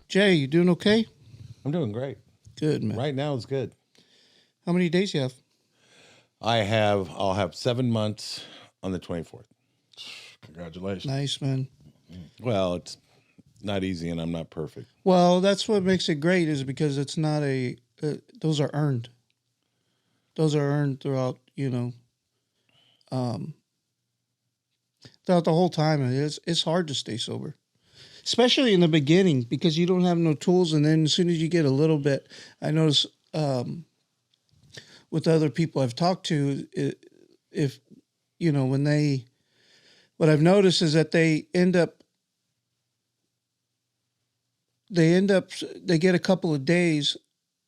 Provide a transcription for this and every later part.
Jay, you doing okay? I'm doing great. Good, man. Right now is good. How many days you have? I'll have 7 months on the 24th. Congratulations. Nice, man. Well, it's not easy and I'm not perfect. Well, that's what makes it great is because it's not those are earned. Those are earned throughout, throughout the whole time. It's hard to stay sober, especially in the beginning because you don't have no tools. And then as soon as you get a little bit, I notice with other people I've talked to, if, what I've noticed is that they get a couple of days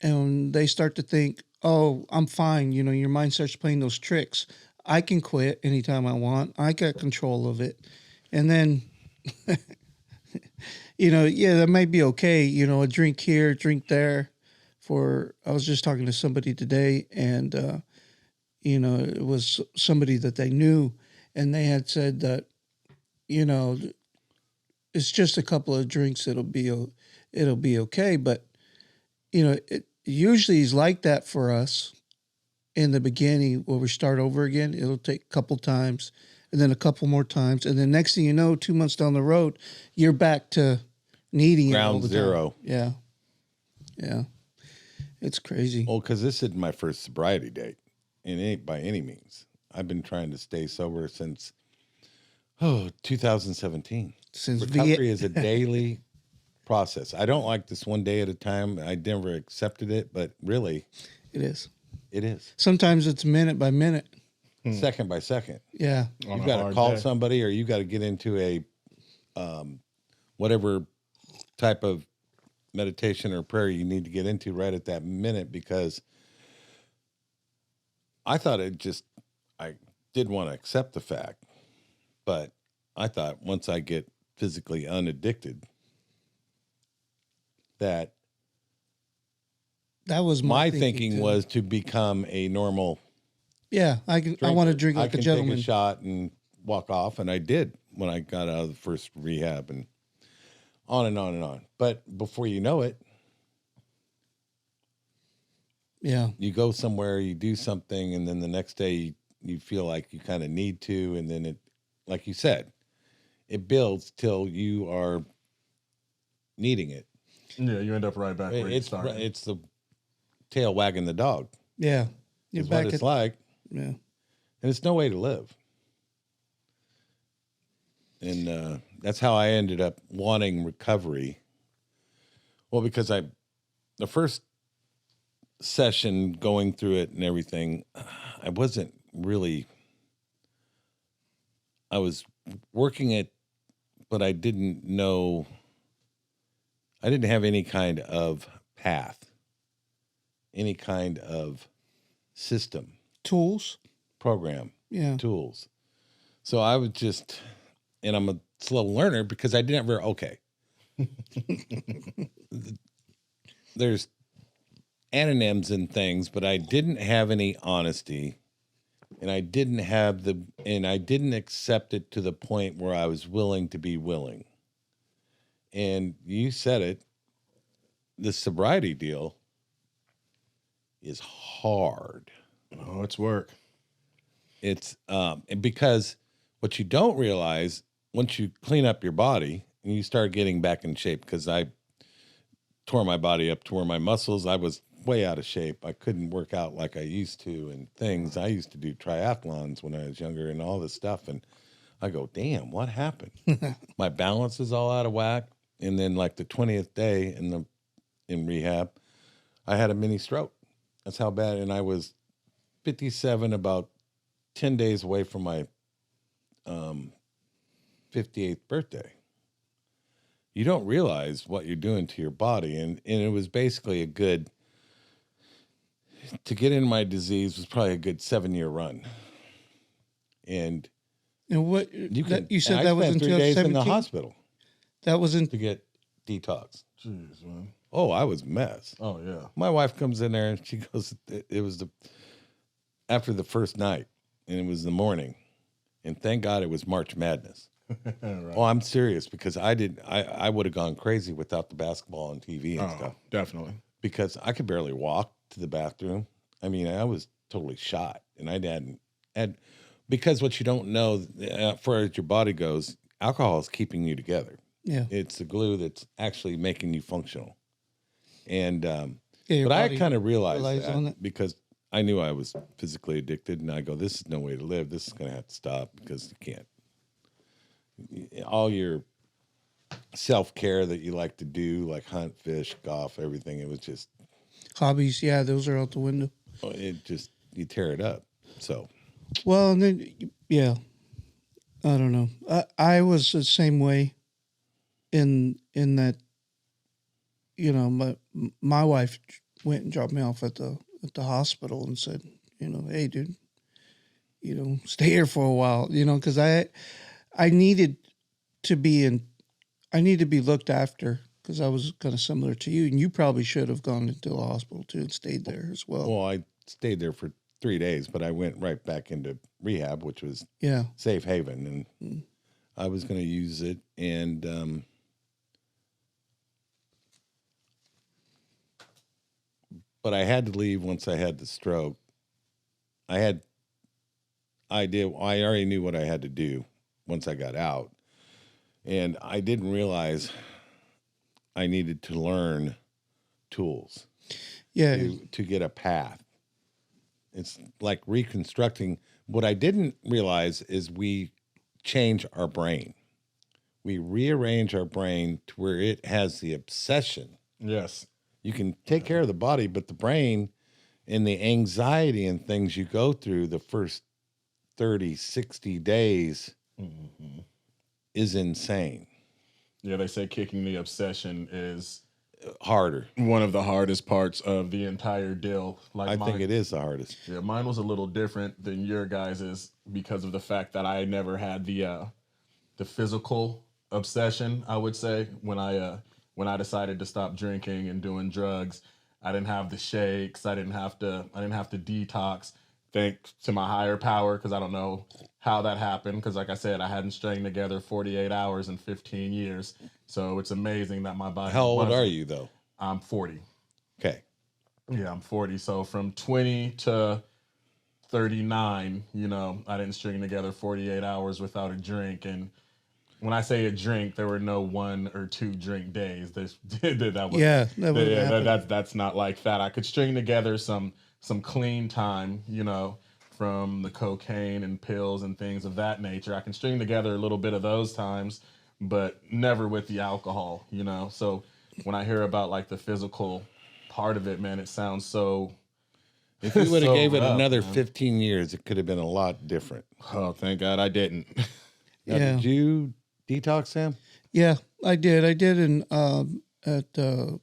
and they start to think, oh, I'm fine. Your mind starts playing those tricks. I can quit anytime I want. I got control of it. And then, that might be okay. A drink here, drink there. I was just talking to somebody today and, it was somebody that they knew and they had said that, it's just a couple of drinks. It'll be okay. But, it usually is like that for us in the beginning where we start over again. It'll take a couple times and then a couple more times. And then next thing you know, 2 months down the road, you're back to needing Ground it all the zero. time. Yeah. Yeah. It's crazy. Well, because this isn't my first sobriety date by any means. I've been trying to stay sober since 2017. Since Recovery is a daily process. I don't like this one day at a time. I never accepted it, but really, It is. it is Sometimes it's minute by minute. second by second. Yeah. You've got to call somebody, or you got to get into a whatever type of meditation or prayer you need to get into right at that minute, because I thought I did want to accept the fact, but I thought once I get physically unaddicted, that was my thinking was to become a normal Yeah, I want to drink like a gentleman. Take a shot and walk off, and I did when I got out of the first rehab, and on and on and on. But before you know it, yeah, you go somewhere, you do something, and then the next day you feel like you kind of need to, and then it, like you said, it builds till you are needing it. Yeah, you end up right back where you started. It's the tail wagging the dog. Yeah, It's what it's like. Yeah, and it's no way to live. And that's how I ended up wanting recovery. Well, because the first session going through it and everything, I wasn't really, I was working it, but I didn't have any kind of path, any kind of system. Tools. Program. Yeah. Tools. So I was and I'm a slow learner because I didn't there's anonyms and things, but I didn't have any honesty, and I didn't accept it to the point where I was willing to be willing. And you said it, the sobriety deal is hard. Oh, it's work. It's because what you don't realize, once you clean up your body and you start getting back in shape, because I tore my body up to where my muscles, I was way out of shape. I couldn't work out like I used to, and things. I used to do triathlons when I was younger and all this stuff. And I go, damn, what happened? My balance is all out of whack. And then like the 20th day in rehab, I had a mini stroke. That's how bad. And I was 57, about 10 days away from my 58th birthday. You don't realize what you're doing to your body. And it was basically to get into my disease was probably a good 7-year run. And what you said I that was in 3 days 2017? in the hospital. That was to get detox. Jeez, man. Oh, I was a mess. Oh, yeah. My wife comes in there and she goes, it was after the first night, and it was the morning. And thank God it was March Madness. Right. Oh, I'm serious because I would have gone crazy without the basketball and TV and stuff Definitely. because I could barely walk to the bathroom. I mean, I was totally shot, and I hadn't had because what you don't know, as far as your body goes, alcohol is keeping you together. Yeah. It's the glue that's actually making you functional. And Yeah, your but I body kind of realized relies on that it. because I knew I was physically addicted, and I go, "This is no way to live. This is going to have to stop because you can't." All your self-care that you like to do, like hunt, fish, golf, everything, it was just Hobbies, yeah, those are out the window. it just you tear it up. So Well, and then yeah, I don't know. I was the same way in that, you know, my wife went and dropped me off at the hospital and said, you know, hey, dude, you know, stay here for a while, you know, because I needed to be in, I need to be looked after because I was kind of similar to you, and you probably should have gone into the hospital too and stayed there as well. well, I stayed there for 3 days, but I went right back into rehab, which was Yeah, safe haven, and I was going to use it, and but I had to leave once I had the stroke. I already knew what I had to do once I got out, and I didn't realize I needed to learn tools yeah, to get a path. It's like reconstructing. What I didn't realize is we change our brain. We rearrange our brain to where it has the obsession. Yes. You can take care of the body, but the brain and the anxiety and things you go through the first 30, 60 days is insane. Yeah, they say kicking the obsession is Harder. one of the hardest parts of the entire deal. Like I think it is the hardest. Yeah, mine was a little different than your guys's because of the fact that I never had the physical obsession. I would say when I decided to stop drinking and doing drugs, I didn't have the shakes. I didn't have to detox. Thanks to my higher power, because I don't know how that happened. Because like I said, I hadn't strung together 48 hours in 15 years. So it's amazing that my body. How old wasn't. are you though? I'm 40. Okay. Yeah, I'm 40. So from 20 to 39, you know, I didn't string together 48 hours without a drink. And when I say a drink, there were no 1 or 2 drink days. That was that's not like that. I could string together some clean time, you know, from the cocaine and pills and things of that nature. I can string together a little bit of those times, but never with the alcohol, you know. So when I hear about like the physical part of it, man, it sounds so. If you would have so gave it rough, another man. 15 years, it could have been a lot different. Oh, thank God I didn't. Now, yeah, did you detox, Sam? yeah. I did. I did in at the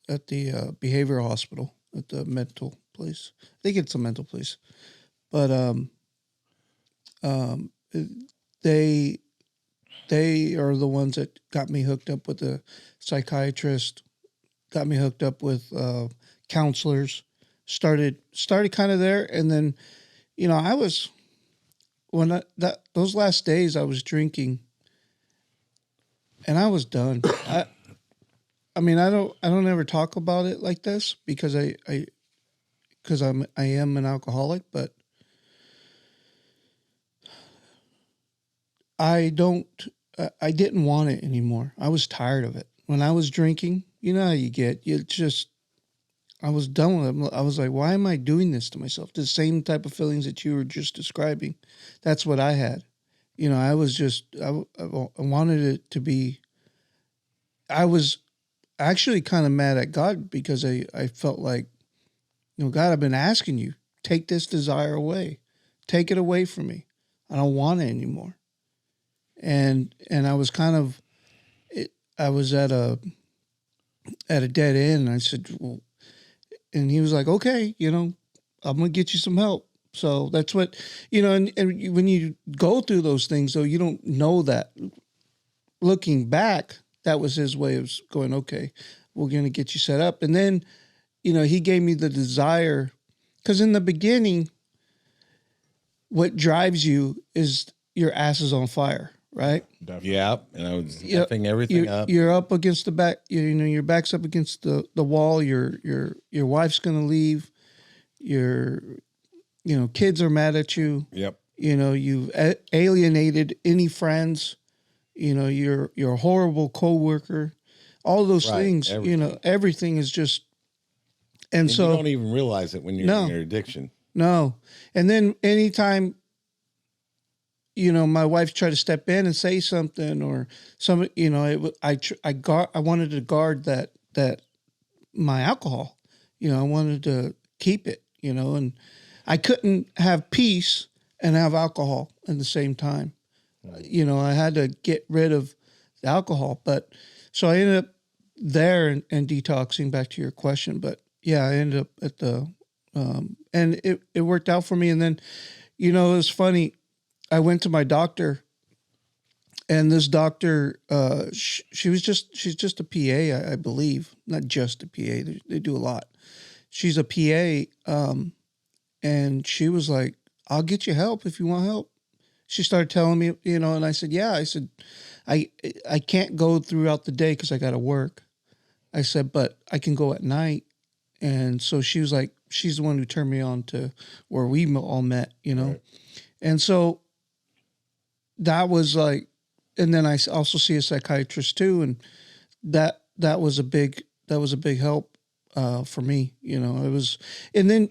behavioral hospital at the mental place. I think it's a mental place, but they are the ones that got me hooked up with a psychiatrist, got me hooked up with counselors. Started kind of there, and then, you know, I was those last days I was drinking, and I was done. I mean, I don't ever talk about it like this because I am an alcoholic, but I didn't want it anymore. I was tired of it. When I was drinking, you know how you get, I was done with it. I was like, why am I doing this to myself? The same type of feelings that you were just describing. That's what I had. You know, I was just, I wanted it to be, I was actually kind of mad at God because I felt like, you know, God, I've been asking you, take this desire away. Take it away from me. I don't want it anymore. And I was kind of, I was at a dead end. And I said, well, and he was like, okay, you know, I'm going to get you some help. So that's what, you know, and when you go through those things, though, you don't know that. Looking back, that was his way of going, okay, we're going to get you set up. And then, you know, he gave me the desire, because in the beginning, what drives you is your ass is on fire, right? Definitely. Yeah, and I was Yep. effing everything up. You're up against the back. Your back's up against the wall. Your wife's gonna leave. Your kids are mad at you. Yep. You've alienated any friends. You're a horrible coworker. All those Right, things. everything. Everything is just. And And so you don't even realize it when you're No. in your addiction. no. And then anytime my wife tried to step in and say something or some, I wanted to guard that my alcohol, I wanted to keep it, and I couldn't have peace and have alcohol at the same time. I had to get rid of the alcohol, but so I ended up there and detoxing, back to your question. But yeah, I ended up at and it worked out for me. And then, it was funny. I went to my doctor, and this doctor, she's just a PA, I believe, not just a PA. They do a lot. She's a PA, and she was like, "I'll get you help if you want help." She started telling me, and I said, "Yeah." I said, "I can't go throughout the day because I got to work." I said, "But I can go at night." And so she was like, she's the one who turned me on to where we all met, Right. and so that was like, and then I also see a psychiatrist too, and that was a big help for me. It was, and then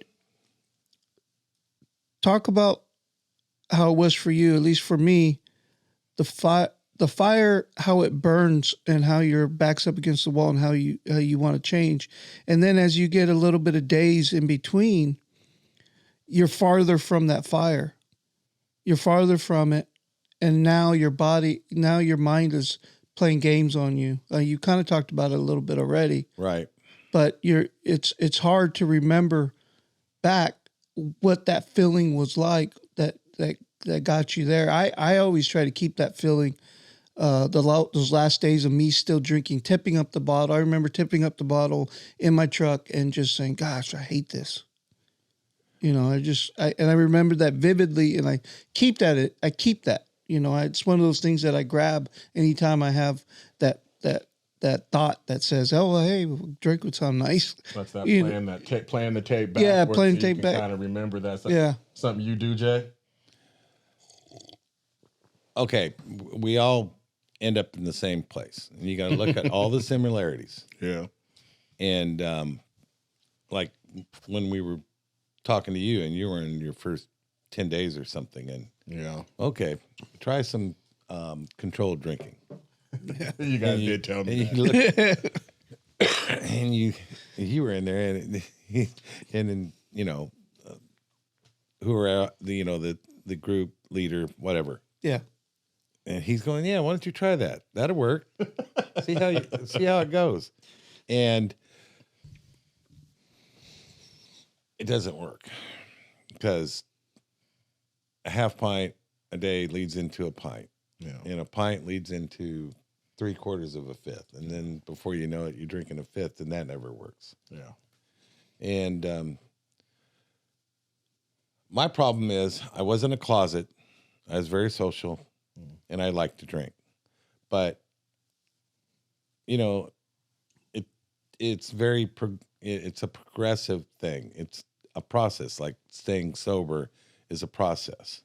talk about how it was for you, at least for me, the fire, how it burns, and how your back's up against the wall, and how you want to change, and then as you get a little bit of days in between, you're farther from that fire, you're farther from it. And now your mind is playing games on you. You kind of talked about it a little bit already, Right. but it's hard to remember back what that feeling was like that got you there. I always try to keep that feeling. Those last days of me still drinking, tipping up the bottle. I remember tipping up the bottle in my truck and just saying, "Gosh, I hate this." I remember that vividly, and I keep that. It's one of those things that I grab anytime I have that thought that says, "Oh, well, hey, drink would sound nice." That's that You playing playing the tape back. Yeah, playing tape back. Kind of remember that. Yeah. Something you do, Jay. Okay, we all end up in the same place, and you got to look at all the similarities. Yeah. And like when we were talking to you, and you were in your first 10 days or something, and Yeah. okay, try some controlled drinking. You guys did tell me. And you look, and you were in there, and then who are the group leader, whatever. Yeah. And he's going, "Yeah, why don't you try that? That'll work. see how it goes." And it doesn't work, because a half pint a day leads into a pint. Yeah. And a pint leads into 3/4 of a fifth. And then before you know it, you're drinking a fifth, and that never works. Yeah. And my problem is I was in a closet. I was very social, and I like to drink. But, it's it's a progressive thing. It's a process. Like staying sober is a process.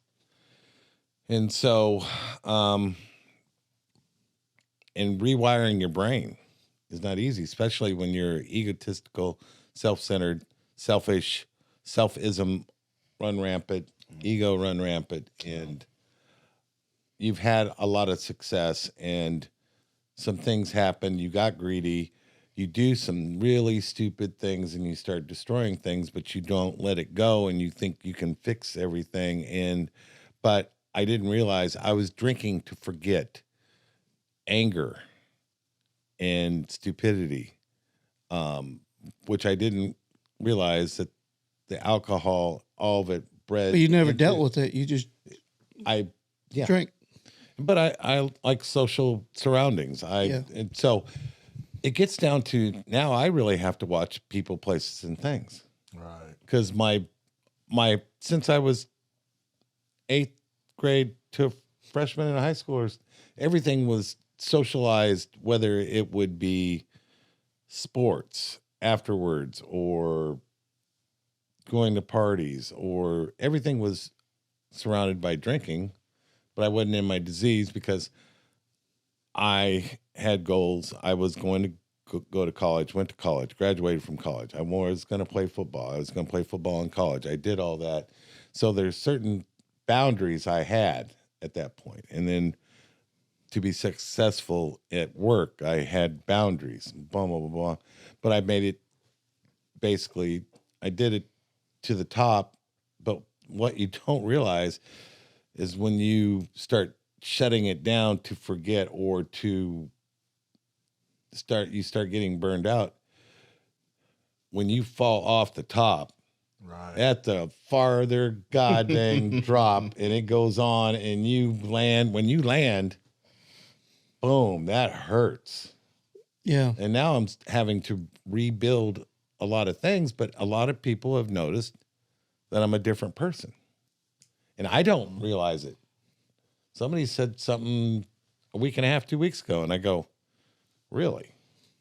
And so, and rewiring your brain is not easy, especially when you're egotistical, self-centered, selfish, selfism run rampant, ego run rampant, and you've had a lot of success, and some things happen. You got greedy. You do some really stupid things, and you start destroying things, but you don't let it go, and you think you can fix everything. But I didn't realize I was drinking to forget anger and stupidity, which I didn't realize that the alcohol, all of it bred. But you never dealt with it. You just drink. But I like social surroundings. And so it gets down to now I really have to watch people, places, and things. Right. Because my since I was 8th grade to freshmen in high school, everything was socialized, whether it would be sports afterwards or going to parties, or everything was surrounded by drinking. But I wasn't in my disease because I had goals. I was going to go to college, went to college, graduated from college. I was going to play football. I was going to play football in college. I did all that. So there's certain boundaries I had at that point. And then to be successful at work, I had boundaries, blah, blah, blah, blah. But I made it, basically, I did it to the top. But what you don't realize is when you start shutting it down to forget, or to you start getting burned out, when you fall off the top, Right. at the farther goddamn drop, and it goes on, and when you land, boom, that hurts. Yeah. And now I'm having to rebuild a lot of things, but a lot of people have noticed that I'm a different person. And I don't realize it. Somebody said something a week and a half, 2 weeks ago, and I go, really?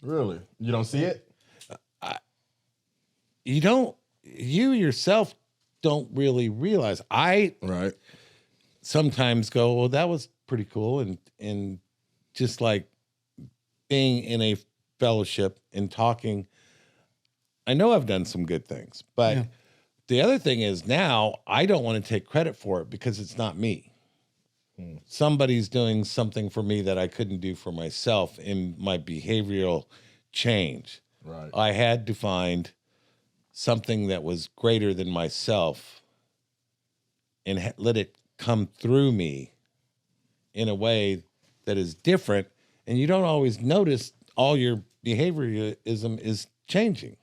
Really? You don't see it? You yourself don't really realize. I Right. sometimes go, well, that was pretty cool. And just like being in a fellowship and talking, I know I've done some good things, but Yeah. the other thing is, now I don't want to take credit for it because it's not me. Somebody's doing something for me that I couldn't do for myself in my behavioral change. Right. I had to find something that was greater than myself and let it come through me in a way that is different. And you don't always notice all your behaviorism is changing.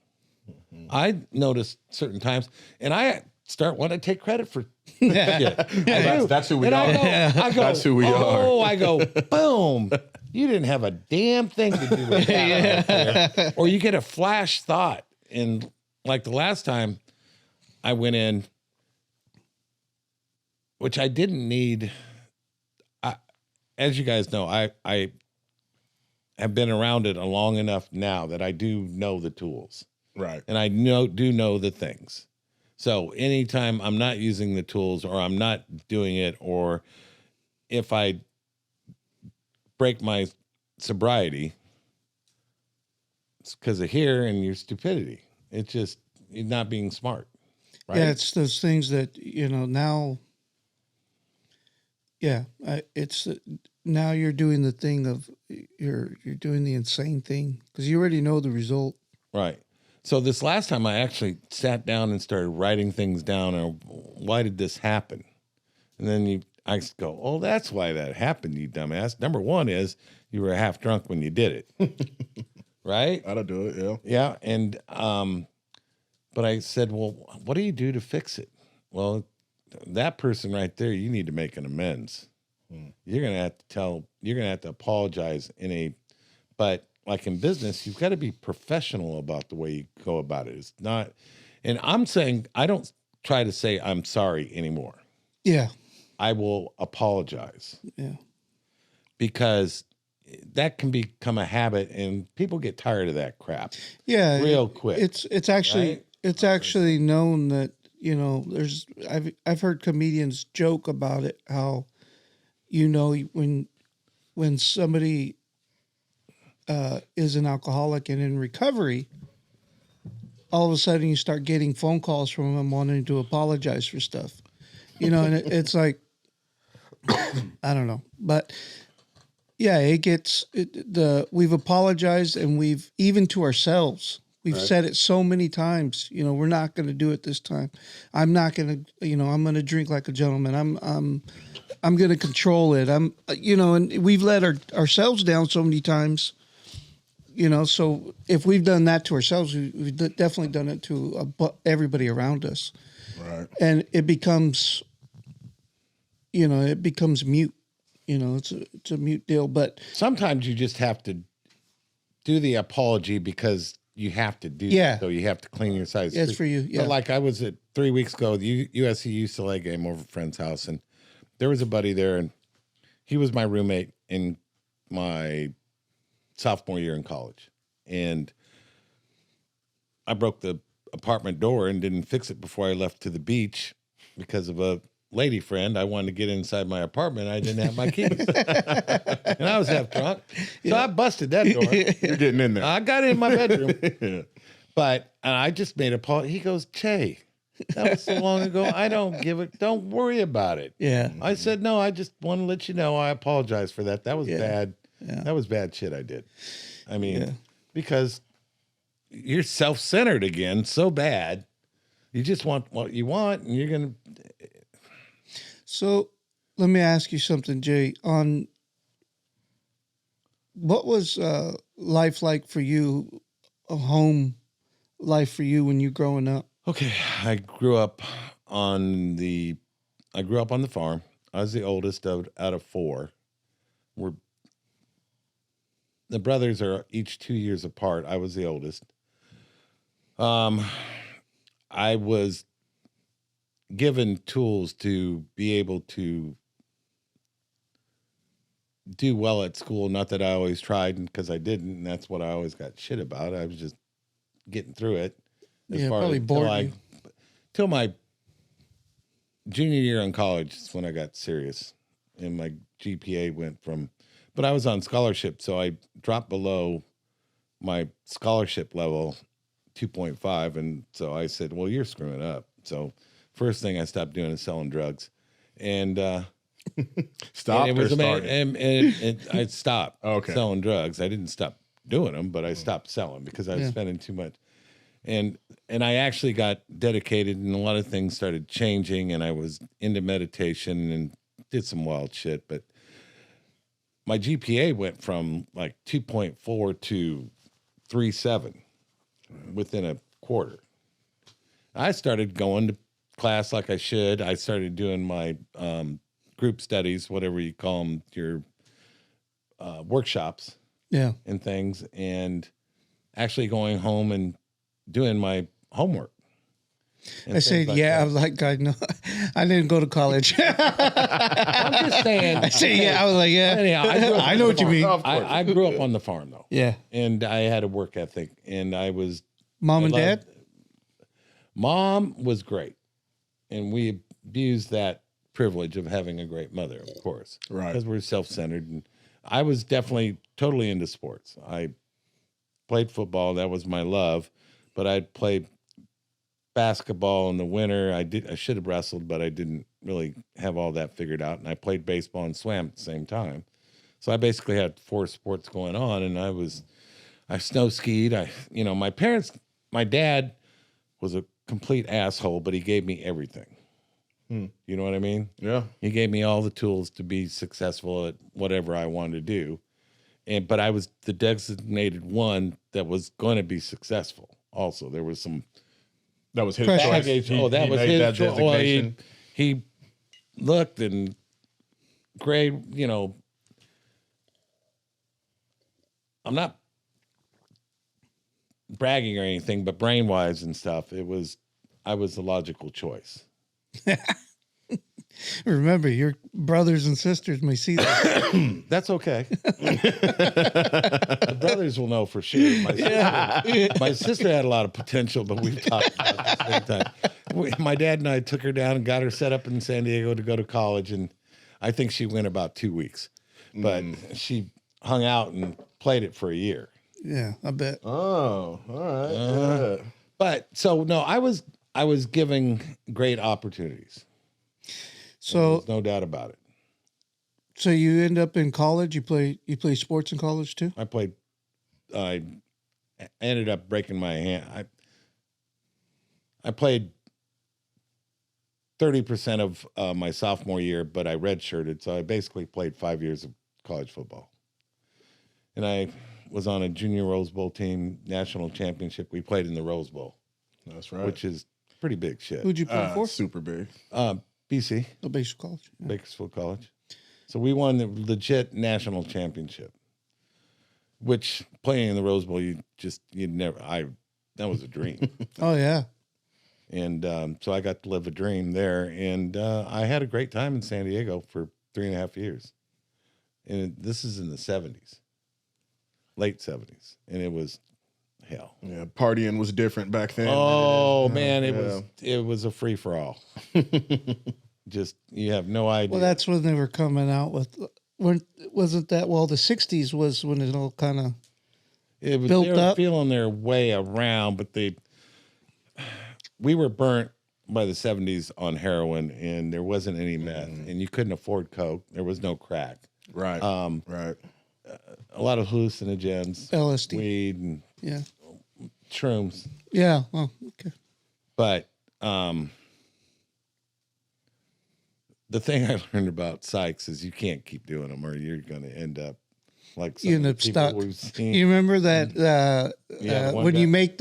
I notice certain times, and I start wanting to take credit for shit. That's who we And are. I go, That's who we are. I go, boom. You didn't have a damn thing to do with that. Right there. Or you get a flash thought. And like the last time I went in, which I didn't need. As you guys know, I have been around it long enough now that I do know the tools. Right. And I do know the things. So anytime I'm not using the tools, or I'm not doing it, or if I break my sobriety, it's because of here and your stupidity. It's just you're not being smart. Right? Yeah, it's those things that, now. Yeah, it's now you're doing the thing of you're doing the insane thing because you already know the result. Right. So this last time I actually sat down and started writing things down. Or why did this happen? And then I go, oh, that's why that happened, you dumbass. Number one is you were half drunk when you did it. Right? That'll do it. Yeah. Yeah. And, but I said, well, what do you do to fix it? Well, that person right there, you need to make an amends. You're going to have to apologize but like in business, you've got to be professional about the way you go about it. It's not, and I'm saying, I don't try to say I'm sorry anymore. Yeah. I will apologize. Yeah. Because that can become a habit and people get tired of that crap. Yeah. Real quick. It's actually, right? it's actually known that, I've heard comedians joke about it, how, when somebody is an alcoholic and in recovery, all of a sudden you start getting phone calls from them wanting to apologize for stuff, and it's like, I don't know, but yeah, we've apologized, and we've, even to ourselves, we've said it so many times, we're not going to do it this time. I'm not going to, I'm going to drink like a gentleman. I'm going to control it. And we've let ourselves down so many times, so if we've done that to ourselves, we've definitely done it to everybody around us. Right. And it becomes, mute, it's a mute deal, but sometimes you just have to do the apology because you have to do Yeah. so. You have to clean your size. it's for you. Yeah. But like I was at 3 weeks ago, the USC UCLA game over at a friend's house, and there was a buddy there, and he was my roommate in my sophomore year in college. And I broke the apartment door and didn't fix it before I left to the beach because of a lady friend. I wanted to get inside my apartment. I didn't have my keys. And I was half drunk. So I busted that door. You're getting in there. I got in my bedroom. But I just made a call. He goes, Che, that was so long ago. I don't give it. Don't worry about it. Yeah. I said, no, I just want to let you know I apologize for that. That was bad. Yeah. That was bad shit I did. I mean, Yeah. because you're self-centered again so bad. You just want what you want, and you're going to. So let me ask you something, Jay. On what was life like for you, a home life for you when you growing up? Okay, I grew up on the farm. I was the oldest out of four. The brothers are each 2 years apart. I was the oldest. I was given tools to be able to do well at school. Not that I always tried, because I didn't, and that's what I always got shit about. I was just getting through it. Probably bored you. Till my junior year in college is when I got serious, and my GPA went from. But I was on scholarship, so I dropped below my scholarship level, 2.5, and so I said, "Well, you're screwing up." So first thing I stopped doing is selling drugs, and Stopped and it was or started? and I stopped Okay. selling drugs. I didn't stop doing them, but I stopped selling because I was spending too much. And I actually got dedicated, and a lot of things started changing, and I was into meditation and did some wild shit. But my GPA went from like 2.4 to 3.7 within a quarter. I started going to class like I should. I started doing my group studies, whatever you call them, your workshops and things, and actually going home and doing my homework. I said, I was like, God, no, I didn't go to college. I'm just saying. I said, I was like, Anyhow, I know what you mean. I grew up on the farm, though. Yeah. And I had a work ethic, and I was. Mom and dad? Mom was great, and we abused that privilege of having a great mother, of course. Right. Because we're self-centered, and I was definitely totally into sports. I played football. That was my love. But I'd play basketball in the winter. I should have wrestled, but I didn't really have all that figured out. And I played baseball and swam at the same time. So I basically had 4 sports going on, and I snow skied. My dad was a complete asshole, but he gave me everything. You know what I mean? Yeah. He gave me all the tools to be successful at whatever I wanted to do. But I was the designated one that was going to be successful. Also, there was some. That was his Pressure. choice. That was made his that choice. Well, designation. he looked and great. I'm not bragging or anything, but brain-wise and stuff, I was the logical choice. Remember, your brothers and sisters may see that. That's okay. The brothers will know for sure. My sister had a lot of potential, but we've talked about it at the same time. My dad and I took her down and got her set up in San Diego to go to college, and I think she went about 2 weeks. But she hung out and played it for a year. Yeah, I bet. Oh, all right. Yeah. But so no, I was giving great opportunities. So There's no doubt about it. So you end up in college. You play sports in college too. I ended up breaking my hand. I played 30% of my sophomore year, but I redshirted, so I basically played 5 years of college football. And I was on a junior Rose Bowl team, national championship. We played in the Rose Bowl. That's right. Which is pretty big shit. Who'd you play for? Super big. BC. Oh, Bakersfield College. Yeah. Bakersfield College. So we won the legit national championship, which playing in the Rose Bowl, that was a dream. Oh, yeah. And so I got to live a dream there. And I had a great time in San Diego for 3.5 years. And this is in the 70s, late 70s. And it was hell. Yeah, partying was different back then. Oh, than it is now. man, it was a free for all. Just, you have no idea. Well, that's when they were coming out with. When wasn't that? Well, the '60s was when it all kind of built they were up. feeling their way around, but we were burnt by the 70s on heroin, and there wasn't any meth, and you couldn't afford coke. There was no crack. Right. Right. A lot of hallucinogens, LSD. weed, and Yeah. shrooms. Yeah. Well, okay. But the thing I learned about psychs is you can't keep doing them, or you're going to end up like some You of end the up people stuck. we've seen. You remember that the one when guy- you make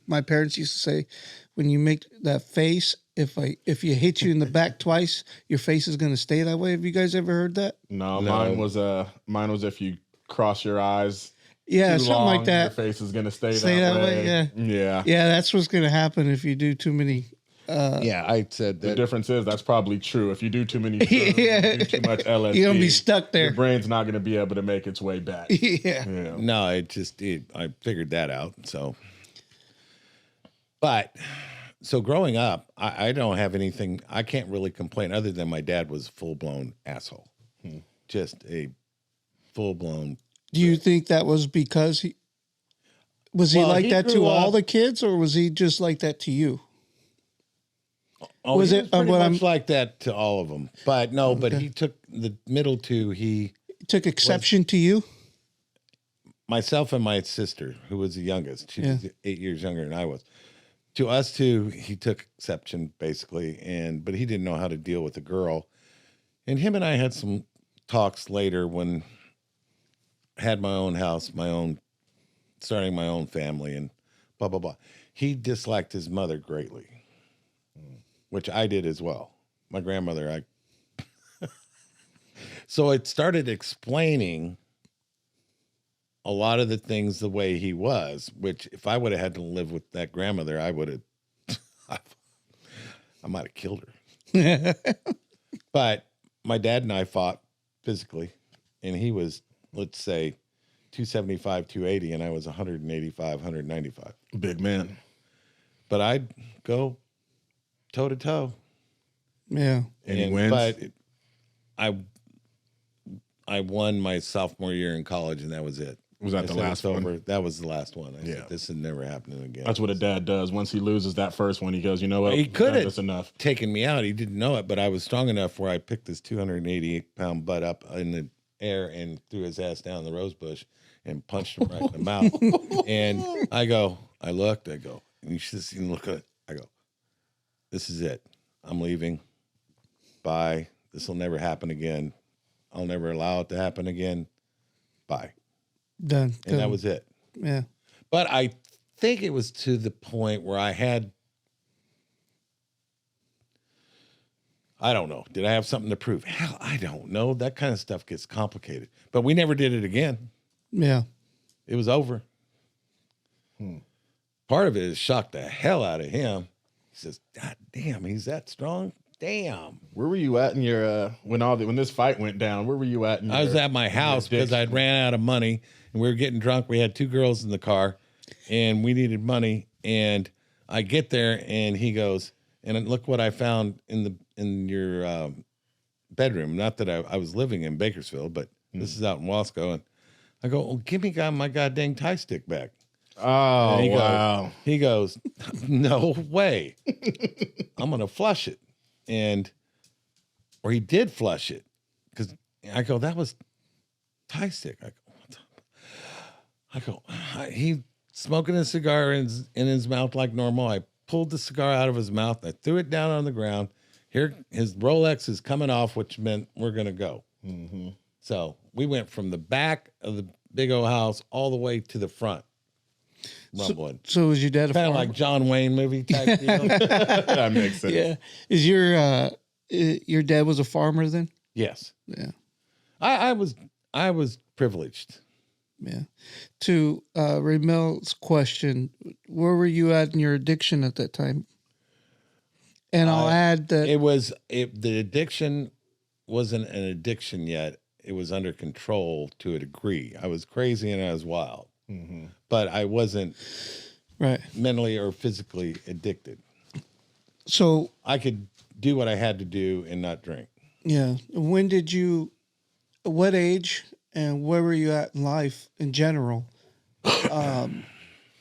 my parents used to say, when you make that face, if you hit you in the back twice, your face is going to stay that way. Have you guys ever heard that? No, No. mine was if you cross your eyes Yeah, too something long, like that. your face is gonna stay Stay that that way, way. yeah. Yeah. Yeah, that's what's going to happen if you do too many. Yeah, I said The that. difference is that's probably true. If you do too many drugs, you do too much LSD, You're going to be stuck your there. brain's not going to be able to make its way back. Yeah. Yeah. No, I figured that out. So growing up, I don't have anything. I can't really complain other than my dad was a full blown asshole, just a full blown. Do you think that was because he Well, like he that to grew all up- the kids, or was he just like that to you? Oh, Was he it, was pretty what much I'm- like that to all of them? But no, but he took the middle two. He, Took exception to you? myself, and my sister, who was the youngest. She Yeah. was 8 years younger than I was. To us two, he took exception basically, but he didn't know how to deal with a girl. And him and I had some talks later when I had my own house, starting my own family, and blah blah blah. He disliked his mother greatly, which I did as well. My grandmother, so it started explaining a lot of the things the way he was, which if I would have had to live with that grandmother, I would have, I might have killed her. But my dad and I fought physically, and he was, let's say, 275, 280, and I was 185, 195. Big man. But I'd go toe to toe. Yeah. And he wins. But I won my sophomore year in college, and that was it. Was that I the said, last "It's one? over." That was the last one. I Yeah. said, this is never happening again. That's what a dad does. Once he loses that first one, he goes, you know what? He could have That's enough. taken me out. He didn't know it, but I was strong enough where I picked this 288-pound butt up in the air and threw his ass down the rose bush and punched him right in the mouth. And I looked, and you should have seen the look at it. I go, this is it. I'm leaving. Bye. This will never happen again. I'll never allow it to happen again. Bye. Done. And that was it. Yeah. But I think it was to the point where I don't know. Did I have something to prove? Hell, I don't know. That kind of stuff gets complicated. But we never did it again. Yeah. It was over. Part of it has shocked the hell out of him. He says, God damn, he's that strong? Damn. Where were you at in your when this fight went down? Where were you at? I was at my house because I'd ran out of money and we were getting drunk. We had two girls in the car and we needed money. And I get there and he goes, and look what I found in your bedroom. Not that I was living in Bakersfield, but this is out in Wasco. And I go, well, give me my goddamn tie stick back. Oh, And wow. He goes, no way. I'm going to flush it. Or he did flush it. Because I go, that was tie stick. He smoking a cigar in his mouth like normal. I pulled the cigar out of his mouth. I threw it down on the ground. Here, his Rolex is coming off, which meant we're going to go. Mm-hmm. So we went from the back of the big old house all the way to the front. Rumbling. So was your dad a Kind of farmer? like John Wayne movie type deal. That makes sense. Yeah. Is your dad was a farmer then? Yes. Yeah. I was privileged. Yeah. To Ramel's question, where were you at in your addiction at that time? And I'll add that The addiction wasn't an addiction yet. it was under control to a degree. I was crazy and I was wild, but I wasn't Right. mentally or physically addicted. So I could do what I had to do and not drink. yeah, what age and where were you at in life in general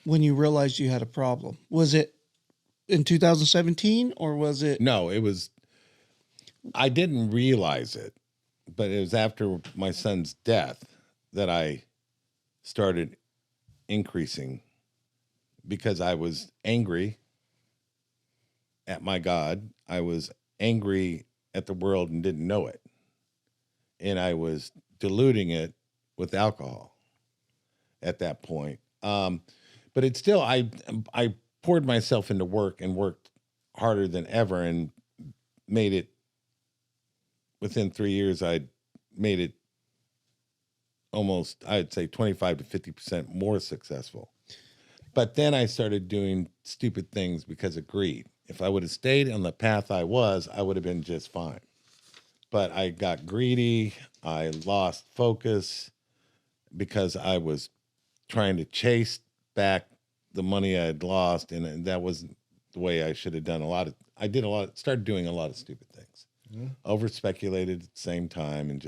when you realized you had a problem? Was it in 2017 or was it? No, I didn't realize it, but it was after my son's death that I started increasing because I was angry at my God. I was angry at the world and didn't know it. And I was diluting it with alcohol at that point. But it's still, I poured myself into work and worked harder than ever and made it, within 3 years, I made it almost, I'd say 25 to 50% more successful. But then I started doing stupid things because of greed. If I would have stayed on the path I would have been just fine. But I got greedy. I lost focus because I was trying to chase back the money I had lost. And that wasn't the way I should have done started doing a lot of stupid things. Over speculated at the same time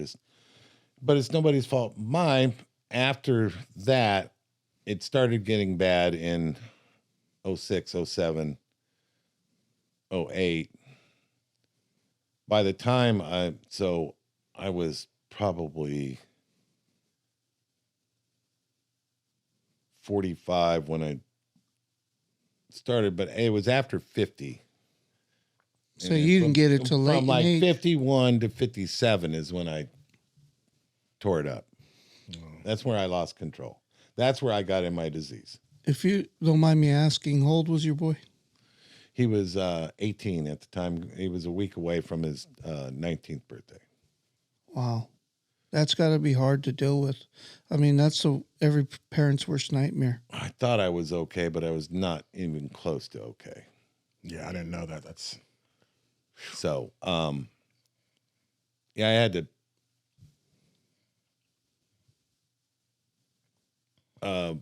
but it's nobody's fault. Mine, after that, it started getting bad in 06, 07, 08. By the time I was probably 45 when I started, but it was after 50. So you didn't get it till late. From like age. 51 to 57 is when I tore it up. That's where I lost control. That's where I got in my disease. If you don't mind me asking, how old was your boy? He was 18 at the time. He was a week away from his 19th birthday. Wow. That's got to be hard to deal with. I mean, that's every parent's worst nightmare. I thought I was okay, but I was not even close to okay. Yeah, I didn't know that. That's so. Yeah, I had to. A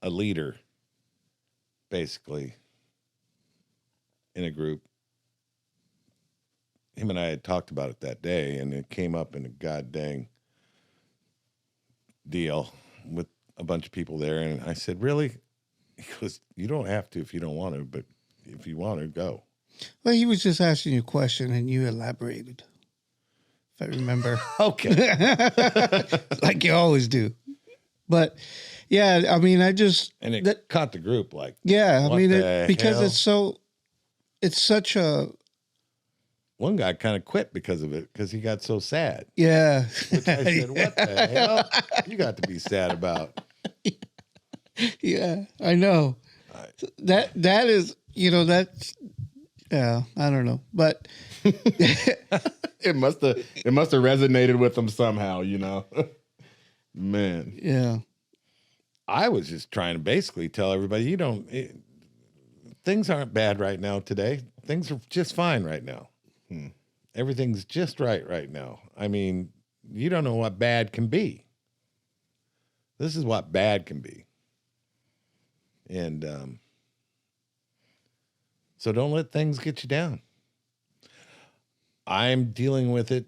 leader, basically, in a group. Him and I had talked about it that day, and it came up in a god dang deal with a bunch of people there. And I said, really? He goes, you don't have to if you don't want to, but if you want to, go. Well, he was just asking you a question, and you elaborated, if I remember. Okay. Like you always do. But, yeah, I mean, And it caught the group like, yeah, I what mean, the because hell? it's such a... One guy kind of quit because of it, because he got so sad. Yeah. Which I said, what the hell? You got to be sad about. Yeah, I know. That is, that's, yeah, I don't know. But it must have resonated with them somehow, Man. Yeah. I was just trying to basically tell everybody, things aren't bad right now today. Things are just fine right now. Everything's just right now. I mean, you don't know what bad can be. This is what bad can be. And so don't let things get you down. I'm dealing with it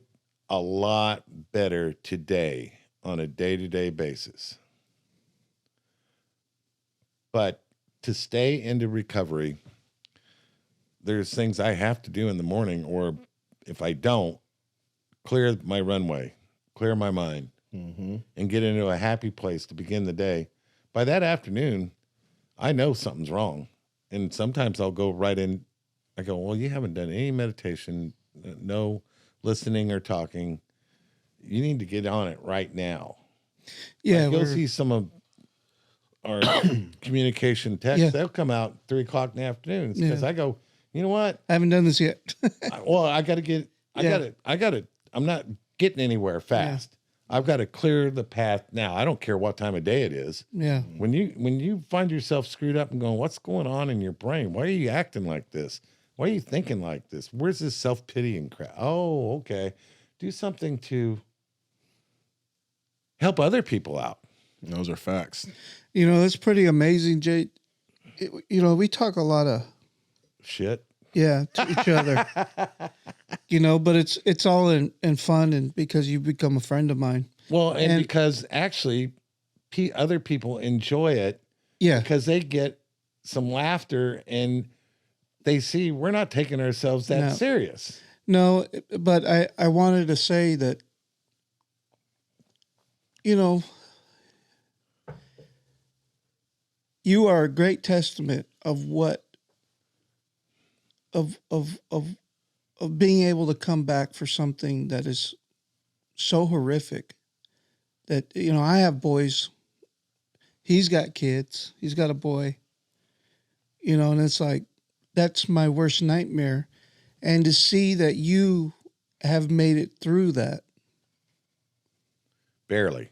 a lot better today on a day-to-day basis. But to stay into recovery, there's things I have to do in the morning, or if I don't, clear my runway, clear my mind, and get into a happy place to begin the day. By that afternoon, I know something's wrong. And sometimes I'll go right in. I go, well, you haven't done any meditation, no listening or talking. You need to get on it right now. Yeah. Like you'll see some of our communication texts. Yeah. They'll come out 3:00 in the afternoon because I go, you know what? I haven't done this yet. I got to get, I'm not getting anywhere fast. I've got to clear the path now. I don't care what time of day it is. Yeah. When you find yourself screwed up and going, what's going on in your brain? Why are you acting like this? Why are you thinking like this? Where's this self-pitying crap? Oh, okay. Do something to help other people out. Those are facts. You know, it's pretty amazing, Jay. You know, we talk a lot of Shit. to each other. You know, but it's all in fun, and because you've become a friend of mine. Well, and because actually other people enjoy it Yeah. because they get some laughter and they see we're not taking ourselves that No. serious. No, but I wanted to say that, you know, you are a great testament of what of being able to come back for something that is so horrific that, you know, I have boys. He's got kids. He's got a boy. You know, and it's like, that's my worst nightmare. And to see that you have made it through that. Barely.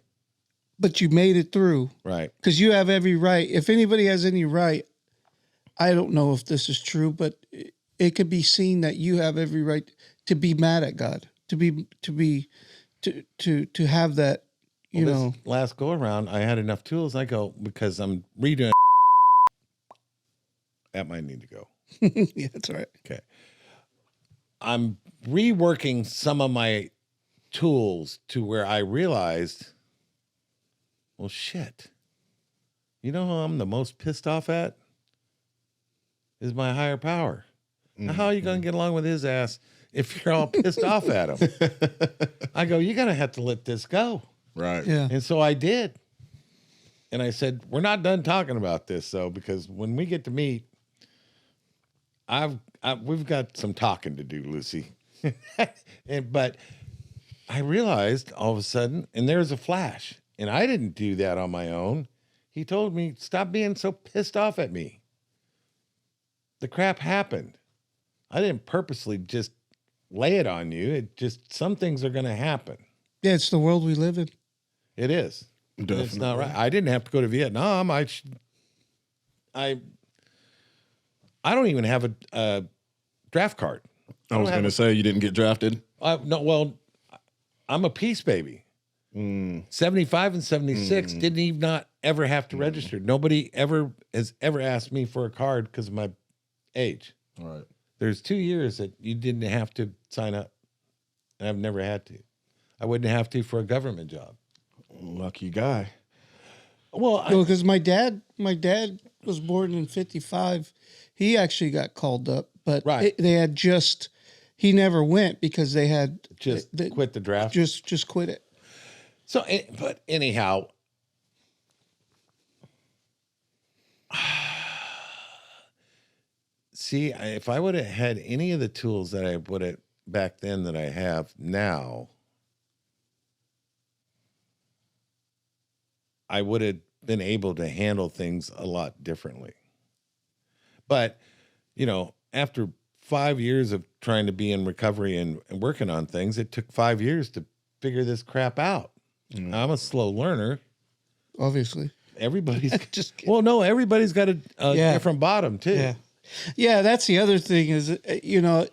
But you made it through. Right. Because you have every right. If anybody has any right, I don't know if this is true, but it could be seen that you have every right to be mad at God, to have that, you know. Last go around, I had enough tools. I go, because I'm redoing that might need to go. Yeah, that's right. Okay. I'm reworking some of my tools to where I realized, well, shit. You know who I'm the most pissed off at? Is my higher power. Now, how are you going to get along with his ass if you're all pissed off at him? I go, you're going to have to let this go. Right. Yeah. And so I did. And I said, we're not done talking about this, though, because when we get to meet, we've got some talking to do, Lucy. But I realized all of a sudden, and there's a flash, and I didn't do that on my own. He told me, stop being so pissed off at me. The crap happened. I didn't purposely just lay it on you. It just, some things are going to happen. Yeah, it's the world we live in. It is. Definitely. It's not right. I didn't have to go to Vietnam. I don't even have a draft card. I was going to say you didn't get drafted. No, well, I'm a peace baby. 75 and 76 didn't even not ever have to register. Nobody has ever asked me for a card because of my age. All right. There's 2 years that you didn't have to sign up. And I've never had to. I wouldn't have to for a government job. Lucky guy. Well, Because my dad was born in 55. He actually got called up, but Right. they had he never went because they had quit the draft. Just quit it. So, but anyhow, see, if I would have had any of the tools that I would have back then that I have now, I would have been able to handle things a lot differently. But, you know, after 5 years of trying to be in recovery and working on things, it took 5 years to figure this crap out. I'm a slow learner. Obviously. Everybody's Just kidding. well, no, everybody's got a Yeah. different bottom too. Yeah. Yeah, that's the other thing is, you know,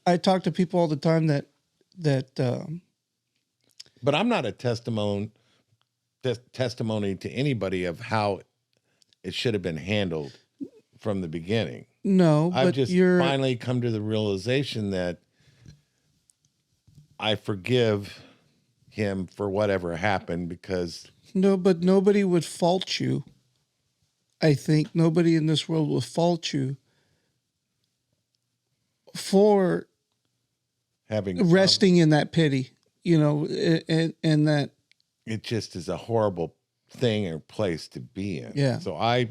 I talk to people all the time that But I'm not a testimony to anybody of how it should have been handled from the beginning. no, I've but just finally come to the realization that I forgive him for whatever happened because but nobody would fault you. I think nobody in this world will fault you for having resting in that pity, you know, and that. it just is a horrible thing or place to be in. Yeah. So I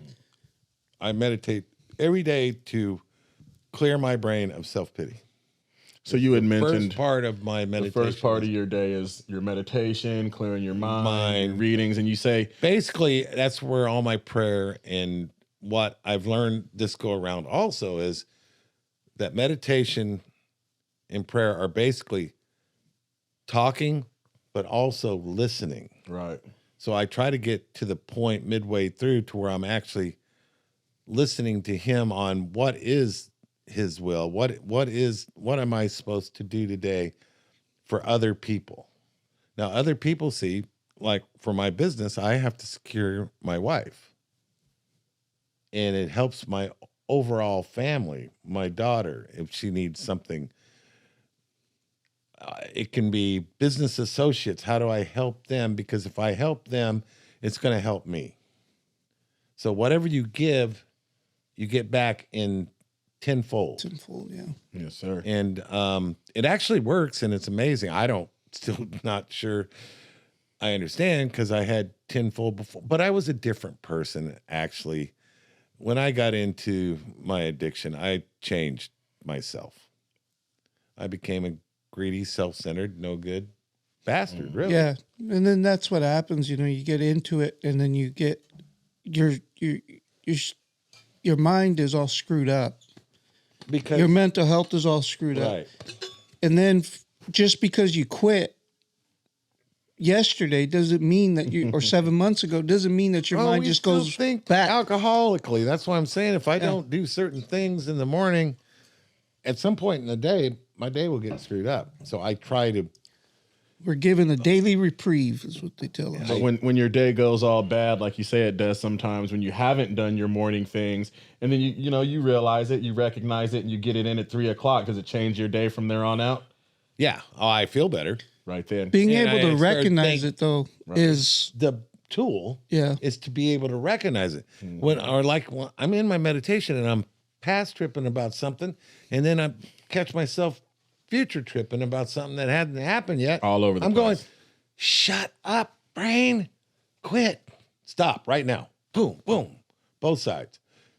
meditate every day to clear my brain of self-pity. So you had mentioned First part of my the meditation. first part of your day is your meditation, clearing your mind, your readings, and you say, Basically, that's where all my prayer and what I've learned this go around also is that meditation and prayer are basically talking, but also listening. right. So I try to get to the point midway through to where I'm actually listening to him on what is his will? What am I supposed to do today for other people? Now, other people see, like for my business, I have to secure my wife. And it helps my overall family, my daughter, if she needs something. It can be business associates. How do I help them? Because if I help them, it's going to help me. So whatever you give, you get back in tenfold. Tenfold, yeah. Yes, sir. And it actually works, and it's amazing. Still not sure I understand because I had tenfold before, but I was a different person, actually. When I got into my addiction, I changed myself. I became a greedy, self-centered, no good bastard, really. Yeah. And then that's what happens, you get into it, and then you get your mind is all screwed up. Because your mental health is all screwed up. And then just because you quit yesterday doesn't mean that or 7 months ago doesn't mean that your mind just goes think back alcoholically. That's why I'm saying if I don't do certain things in the morning, at some point in the day, my day will get screwed up. So I try to. We're given a daily reprieve, is what they tell us. But when your day goes all bad, like you say it does sometimes, when you haven't done your morning things, and then you realize it, you recognize it, and you get it in at 3 o'clock, does it change your day from there on out? Yeah. Oh, I feel better. Right then. Being able to recognize it, though, is the tool. Yeah. Is to be able to recognize it. When I'm in my meditation and I'm past tripping about something, and then I catch myself future tripping about something that hadn't happened yet. All over the place. Going, shut up, brain. Quit. Stop right now. Boom, boom. Both sides.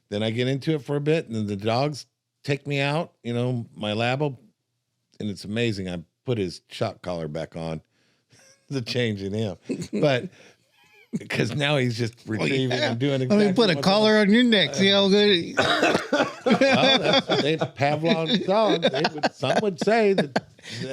Then I get into it for a bit, and then the dogs take me out, my labo, and it's amazing. I put his shock collar back on, the change in him. But because now he's just retrieving and doing exactly. Put a collar on your neck. See how good. Well, that's Pavlov's dog. Some would say that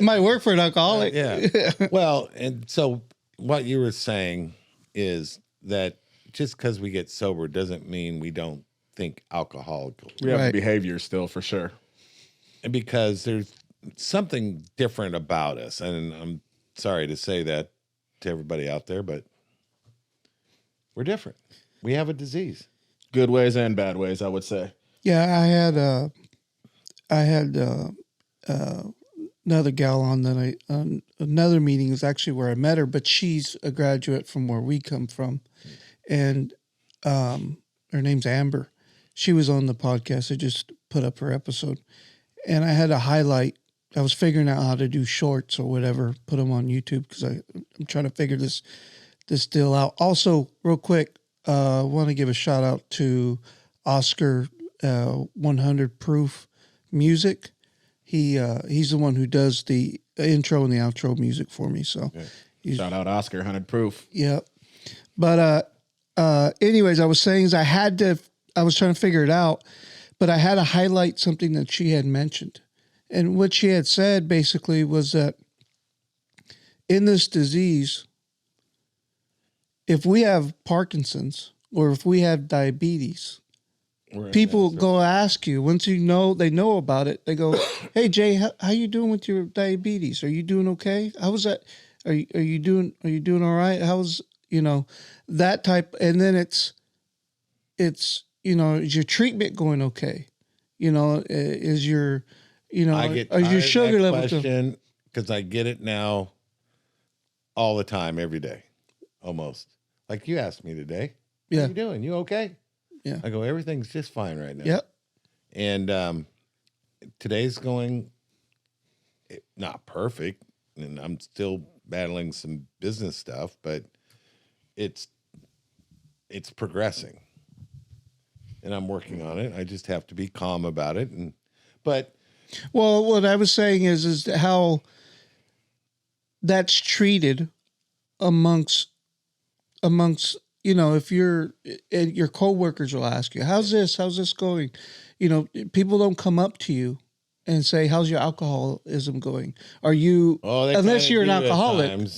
might work for an alcoholic. Yeah. Well, and so what you were saying is that just because we get sober doesn't mean we don't think alcoholic. We have the behavior still, for sure. And because there's something different about us, and I'm sorry to say that to everybody out there, but we're different. We have a disease. Good ways and bad ways, I would say. Yeah, I had another gal on that another meeting is actually where I met her, but she's a graduate from where we come from, and her name's Amber. She was on the podcast. I just put up her episode, and I had to highlight. I was figuring out how to do shorts or whatever, put them on YouTube because I'm trying to figure this deal out. Also, real quick, I want to give a shout out to Oscar 100 Proof Music. He's the one who does the intro and the outro music for me. So shout out Oscar 100 Proof. Yeah. But anyways, I was saying is I was trying to figure it out, but I had to highlight something that she had mentioned. And what she had said basically was that in this disease, if we have Parkinson's or if we have diabetes, people go ask you, once they know about it, they go, "Hey Jay, how you doing with your diabetes? Are you doing okay? How was that? Are you doing all right? How's, that type?" And then it's is your treatment going okay? Is your, I get are your sugar levels because I get it now all the time, every day, almost. Like you asked me today. Yeah. How you doing? You okay? Yeah. I go, everything's just fine right now. Yep. And today's going not perfect, and I'm still battling some business stuff, but it's progressing. And I'm working on it. I just have to be calm about it. Well, what I was saying is how that's treated amongst if your coworkers will ask you, how's this going? People don't come up to you and say, how's your alcoholism going? Are you, unless you're an alcoholic,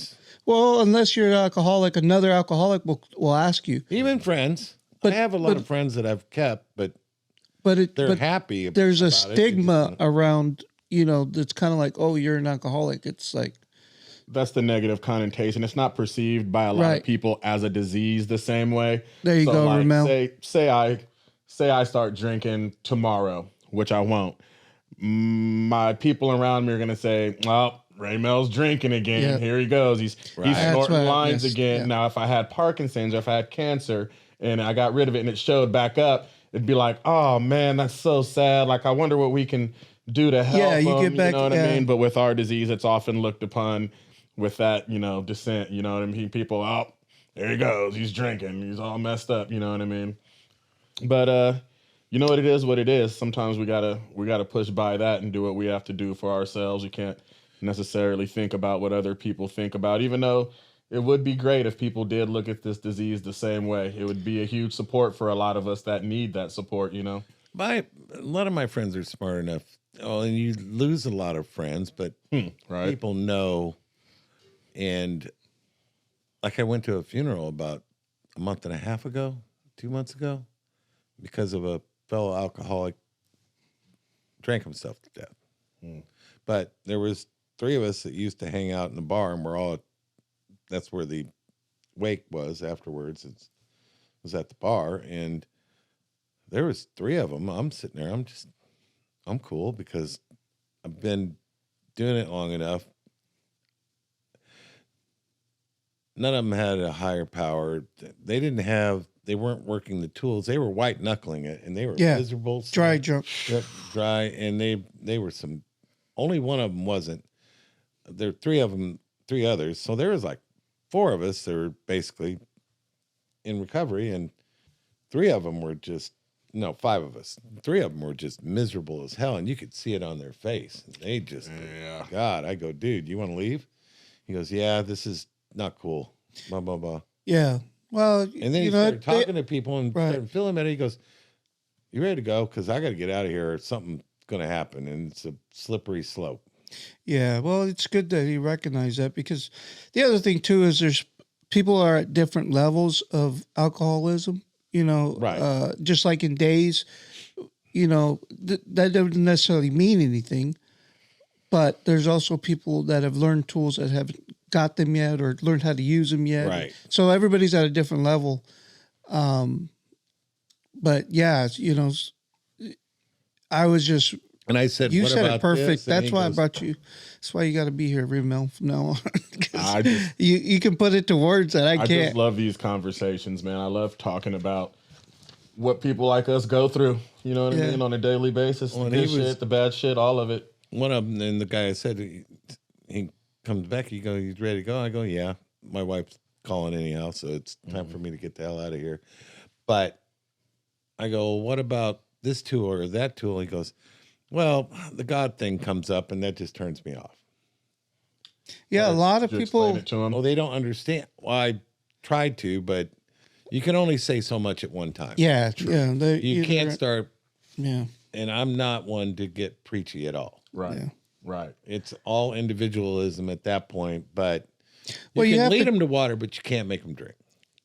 unless you're an alcoholic, another alcoholic will ask you. Even friends. But I have a lot of friends that I've kept, but they're happy. There's a about it. They just stigma wanna- around, that's kind of like, oh, you're an alcoholic. It's like, That's the negative connotation. It's not perceived by a lot Right. of people as a disease the same way. There you go, like, Ramel. say I start drinking tomorrow, which I won't. My people around me are gonna say, "Well, Ramel's drinking again. Yeah. Here he goes. He's That's snorting right, lines yes, again." yeah. Now, if I had Parkinson's or if I had cancer and I got rid of it and it showed back up, it'd be like, "Oh man, that's so sad. Like, I wonder what we can do to help Yeah, you him." get back- You know what yeah. I mean? But with our disease, it's often looked upon with that, descent. You know what I mean? People, oh, there he goes. He's drinking. He's all messed up. You know what I mean? But you know what it is. What it is. Sometimes we gotta push by that and do what we have to do for ourselves. You can't necessarily think about what other people think about, even though it would be great if people did look at this disease the same way. It would be a huge support for a lot of us that need that support. a lot of my friends are smart enough. Oh, and you lose a lot of friends, but Right. people know. And like I went to a funeral about a month and a half ago, 2 months ago, because of a fellow alcoholic drank himself to death. But there was 3 of us that used to hang out in the bar, and that's where the wake was afterwards. It was at the bar, and there was 3 of them. I'm sitting there. I'm cool because I've been doing it long enough. None of them had a higher power. They weren't working the tools. They were white knuckling it, and they were miserable. dry drunk. Yep, dry. And they were only one of them wasn't. There were 3 of them, 3 others. So there was like 4 of us that were basically in recovery, and 3 of them were 5 of us. 3 of them were just miserable as hell, and you could see it on their face. They just, God, I go, dude, you want to leave? He goes, yeah, this is not cool. Blah, blah, blah. Yeah. Well, And then he started talking to people and started feeling it. He goes, you ready to go? Because I got to get out of here or something's going to happen. And it's a slippery slope. Yeah. Well, it's good that he recognized that, because the other thing too is there's people are at different levels of alcoholism, Right. Just like in days, that doesn't necessarily mean anything, but there's also people that have learned tools that haven't got them yet or learned how to use them yet. Right. So everybody's at a different level. But yeah, I was just, And I said, you what said about it perfect. this? And That's he why I goes, brought you. That's why you got to be here, Ramel, from now on. 'Cause I just- you can put it to words that I I can't. just love these conversations, man. I love talking about what people like us go through. You know what I mean? On a daily basis. Well, The and good he was- shit, the bad shit, all of it. One of them, and the guy I said, he comes back, you ready to go? I go, yeah. My wife's calling anyhow, so it's time for me to get the hell out of here. But I go, what about this tool or that tool? He goes, well, the God thing comes up, and that just turns me off. Yeah, a lot of Did you people. explain it to 'em? Well, they don't understand. Well, I tried to, but you can only say so much at one time. Yeah, yeah. You can't start, Yeah, and I'm not one to get preachy at all. Right. Yeah. Right. It's all individualism at that point, but you Well, you can have lead to- them to water, but you can't make them drink.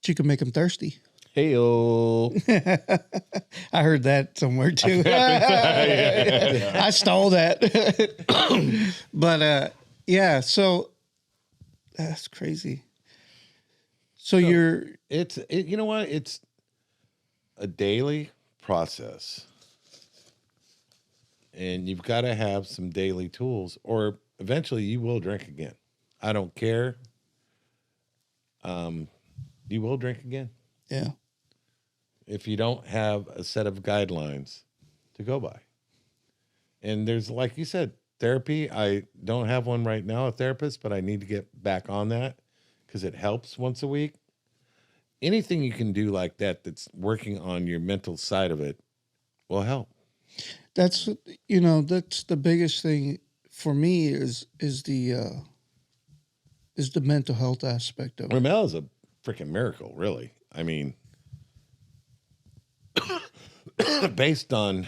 you can make them thirsty. Hey-o. I heard that somewhere too. I stole that. But yeah, so that's crazy. So you're You know what? It's a daily process. And you've got to have some daily tools, or eventually you will drink again. I don't care. You will drink again yeah. if you don't have a set of guidelines to go by. And there's, like you said, therapy. I don't have one right now, a therapist, but I need to get back on that because it helps once a week. Anything you can do like that that's working on your mental side of it will help. That's that's the biggest thing for me is the mental health aspect of it. Ramel is a freaking miracle, really. I mean, based on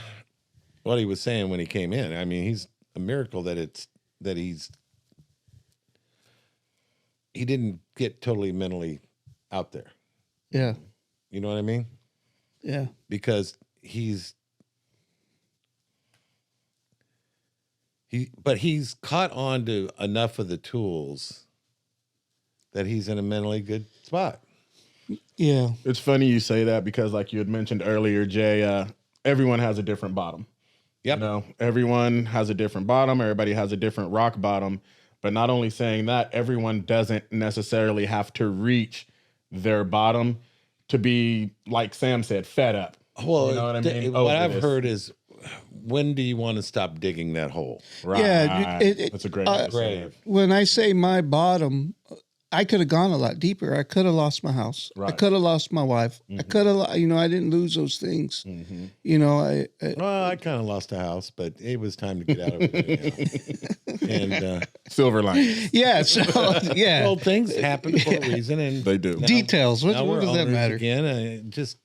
what he was saying when he came in, I mean, he's a miracle that he didn't get totally mentally out there. Yeah. You know what I mean? Yeah. Because he's But he's caught on to enough of the tools that he's in a mentally good spot. Yeah. It's funny you say that because, like you had mentioned earlier, Jay, everyone has a different bottom. Yep. You know, everyone has a different bottom. Everybody has a different rock bottom. But not only saying that, everyone doesn't necessarily have to reach their bottom to be, like Sam said, fed up. Well, you know what I mean? what I've heard is, when do you want to stop digging that hole? Right. Yeah, That's a great way to say it. When I say my bottom, I could have gone a lot deeper. I could have lost my house. I Right. could have lost my wife. I could have, I didn't lose those things. You know, Well, I kind of lost a house, but it was time to get out of it. And Silver lining. yeah. So yeah, well, things happen for a reason, and They do. details. What now we're does that owners matter? again. Just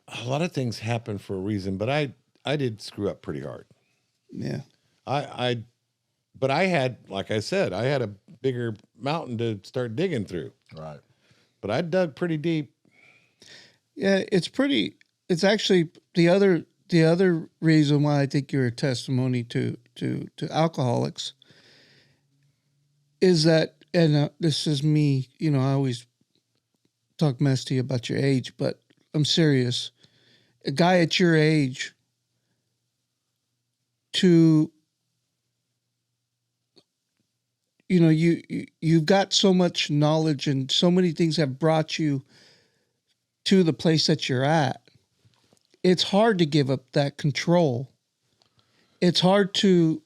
a lot of things happen for a reason, but I did screw up pretty hard. Yeah. But I had, like I said, I had a bigger mountain to start digging through. Right. But I dug pretty deep. Yeah, it's actually the other reason why I think you're a testimony to alcoholics is that, and this is me, I always talk mess to you about your age, but I'm serious. A guy at your age you've got so much knowledge and so many things have brought you to the place that you're at. It's hard to give up that control. It's hard to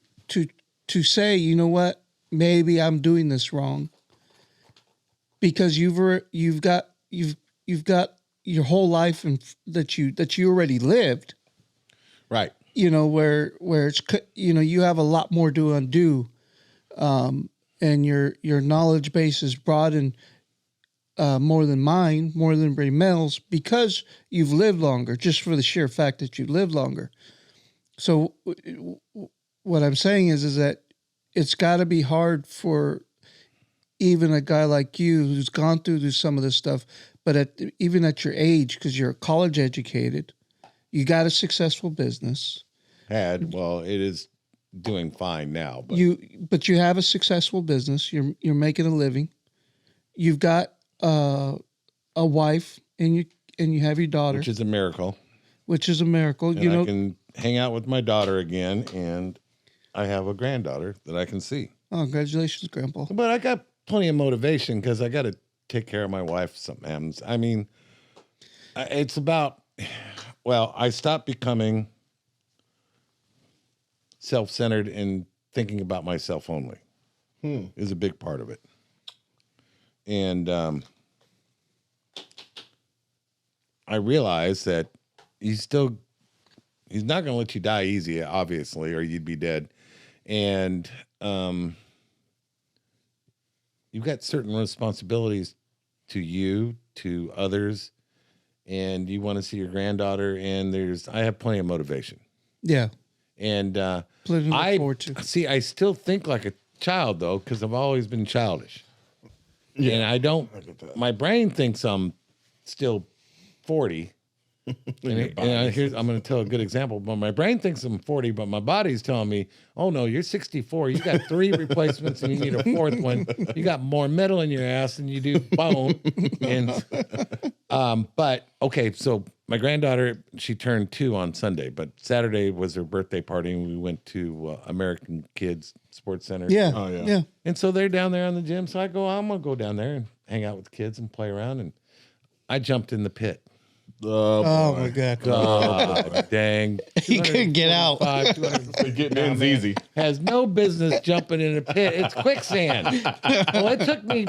say, you know what, maybe I'm doing this wrong, because you've got your whole life that you already lived. Right. Where it's you have a lot more to undo. And your knowledge base is broadened more than mine, more than everybody else, because you've lived longer, just for the sheer fact that you lived longer. So what I'm saying is that it's got to be hard for even a guy like you who's gone through some of this stuff, but even at your age, because you're college educated, you got a successful business. Well, it is doing fine now, but you have a successful business. You're making a living. You've got a wife, and you have your daughter, which is a miracle. And I can hang out with my daughter again, and I have a granddaughter that I can see. Oh, congratulations, Grandpa. But I got plenty of motivation because I got to take care of my wife. Something happens. I mean, it's about. Well, I stopped becoming self-centered and thinking about myself only is a big part of it. And I realized that he's not going to let you die easy, obviously, or you'd be dead. And you've got certain responsibilities to you, to others, and you want to see your granddaughter, and I have plenty of motivation. Yeah. And Plenty to look forward to. I still think like a child, though, because I've always been childish. Yeah. And I get that. My brain thinks I'm still 40. I'm going to tell a good example. But my brain thinks I'm 40, but my body's telling me, oh, no, you're 64. You got 3 replacements and you need a 4th one. You got more metal in your ass than you do bone. And but, okay, so my granddaughter, she turned 2 on Sunday, but Saturday was her birthday party, and we went to American Kids Sports Center. Yeah. Oh, yeah. And so they're down there on the gym. So I'm going to go down there and hang out with the kids and play around. And I jumped in the pit. Oh my God. God dang. He couldn't get out. Getting in's easy. Has no business jumping in a pit. It's quicksand. Well, it took me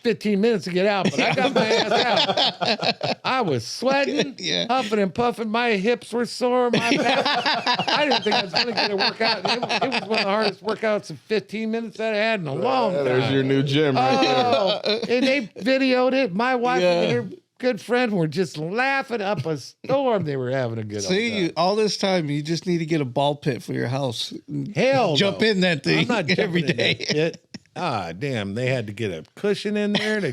15 minutes to get out, but I got my ass out. I was sweating, huffing and puffing. My hips were sore. My back. I didn't think I was going to get a workout. It was one of the hardest workouts in 15 minutes that I had in a long time. There's your new gym right there. And they videoed it. My wife and her good friend were just laughing up a storm. They were having a good See, all this time, you just need to get a ball pit for your house. Hell Jump in that thing I'm not every jumping in day. that pit. Ah, damn. They had to get a cushion in there so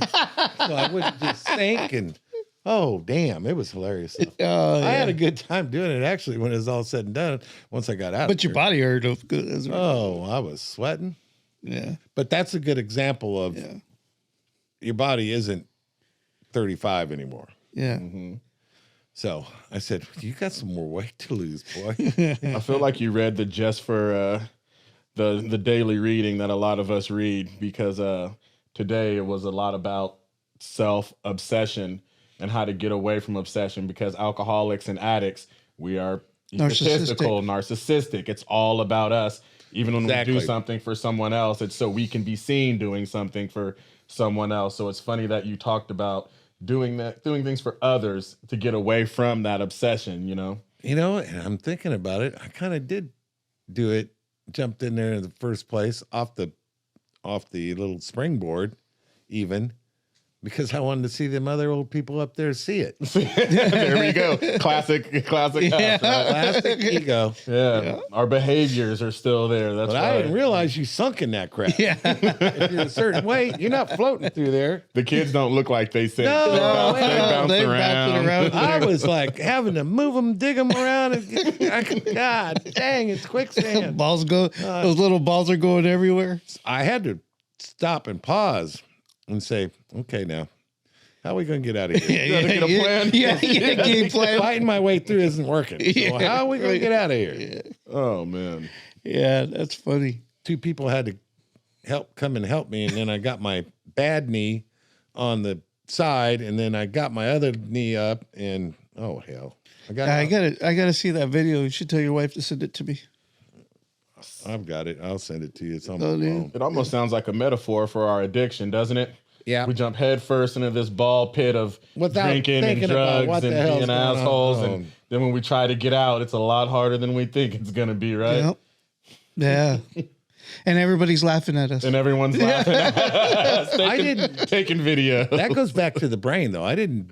I wouldn't just sink. And Oh, damn. It was hilarious. Stuff. I had a good time doing it, actually, when it was all said and done, once I got out. But your body hurt. Good. Oh, I was sweating. Yeah. But that's a good example of your body isn't 35 anymore. Yeah. Mm-hmm. So I said, you got some more weight to lose, boy. I feel like you read the Just for the daily reading that a lot of us read, because today it was a lot about self-obsession and how to get away from obsession, because alcoholics and addicts, we are egotistical, narcissistic. It's all about us. Even when we do something for someone else, it's so we can be seen doing something for someone else. So it's funny that you talked about doing things for others to get away from that obsession, you know? You know, and I'm thinking about it. I kind of did do it, jumped in there in the first place off the little springboard even, because I wanted to see them other old people up there see it. There we go. Classic us, right? Classic ego. Yeah. Our behaviors are still there. That's but right. I didn't realize you sunk in that crap. Yeah. If you're a certain weight, you're not floating through there. The kids don't look like they sink. No, they bounce around. I was like having to move them, dig them around. God dang, it's quicksand. Balls go. Those little balls are going everywhere. I had to stop and pause and say, okay, now, how are we going to get out of here? You gotta get a plan. Yeah, game plan. Fighting my way through isn't working. So how are we going to get out of here? Yeah. Oh, man. Yeah, that's funny. Two people had to come and help me, and then I got my bad knee on the side, and then I got my other knee up, and oh, hell. I gotta see that video. You should tell your wife to send it to me. I've got it. I'll send it to you. It's on Oh, my dude. phone. It almost sounds like a metaphor for our addiction, doesn't it? Yeah. We jump headfirst into this ball pit of Without drinking and thinking about drugs what and the hell's being going on. assholes. Oh. And then when we try to get out, it's a lot harder than we think it's going to be, right? Yep. Yeah. And everybody's laughing at us. And everyone's laughing at us, taking video. That goes back to the brain, though. I didn't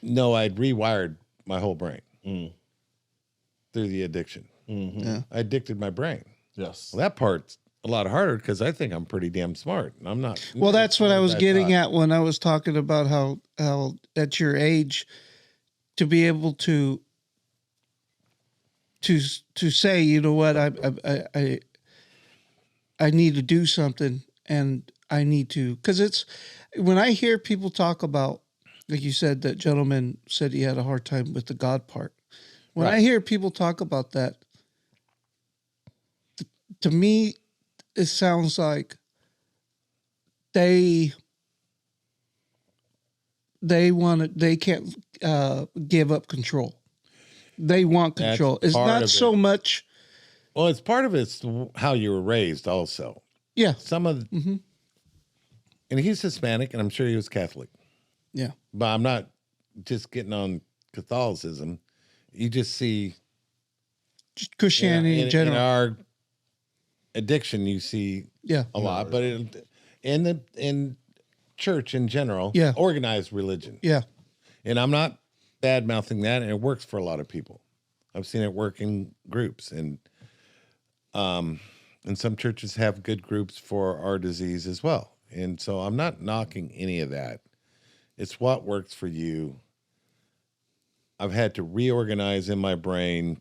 know I'd rewired my whole brain through the addiction. Mm-hmm. Yeah. I addicted my brain. Yes. Well, that part's a lot harder because I think I'm pretty damn smart. And I'm not. Well, that's what I was getting at when I was talking about how at your age to be able to say, you know what, I need to do something, and I need to, because it's when I hear people talk about, like you said, that gentleman said he had a hard time with the God part. When I hear people talk about that, to me, it sounds like they can't give up control. They want control. That's it's not so much. Well, it's part of it's how you were raised also. Yeah. Some of, and he's Hispanic, and I'm sure he was Catholic. Yeah. But I'm not just getting on Catholicism. You just see Just Christianity in general. In our addiction, you see Yeah. a lot, but in church in general, Yeah. organized religion. Yeah. And I'm not bad mouthing that, and it works for a lot of people. I've seen it work in groups, and some churches have good groups for our disease as well. And so I'm not knocking any of that. It's what works for you. I've had to reorganize in my brain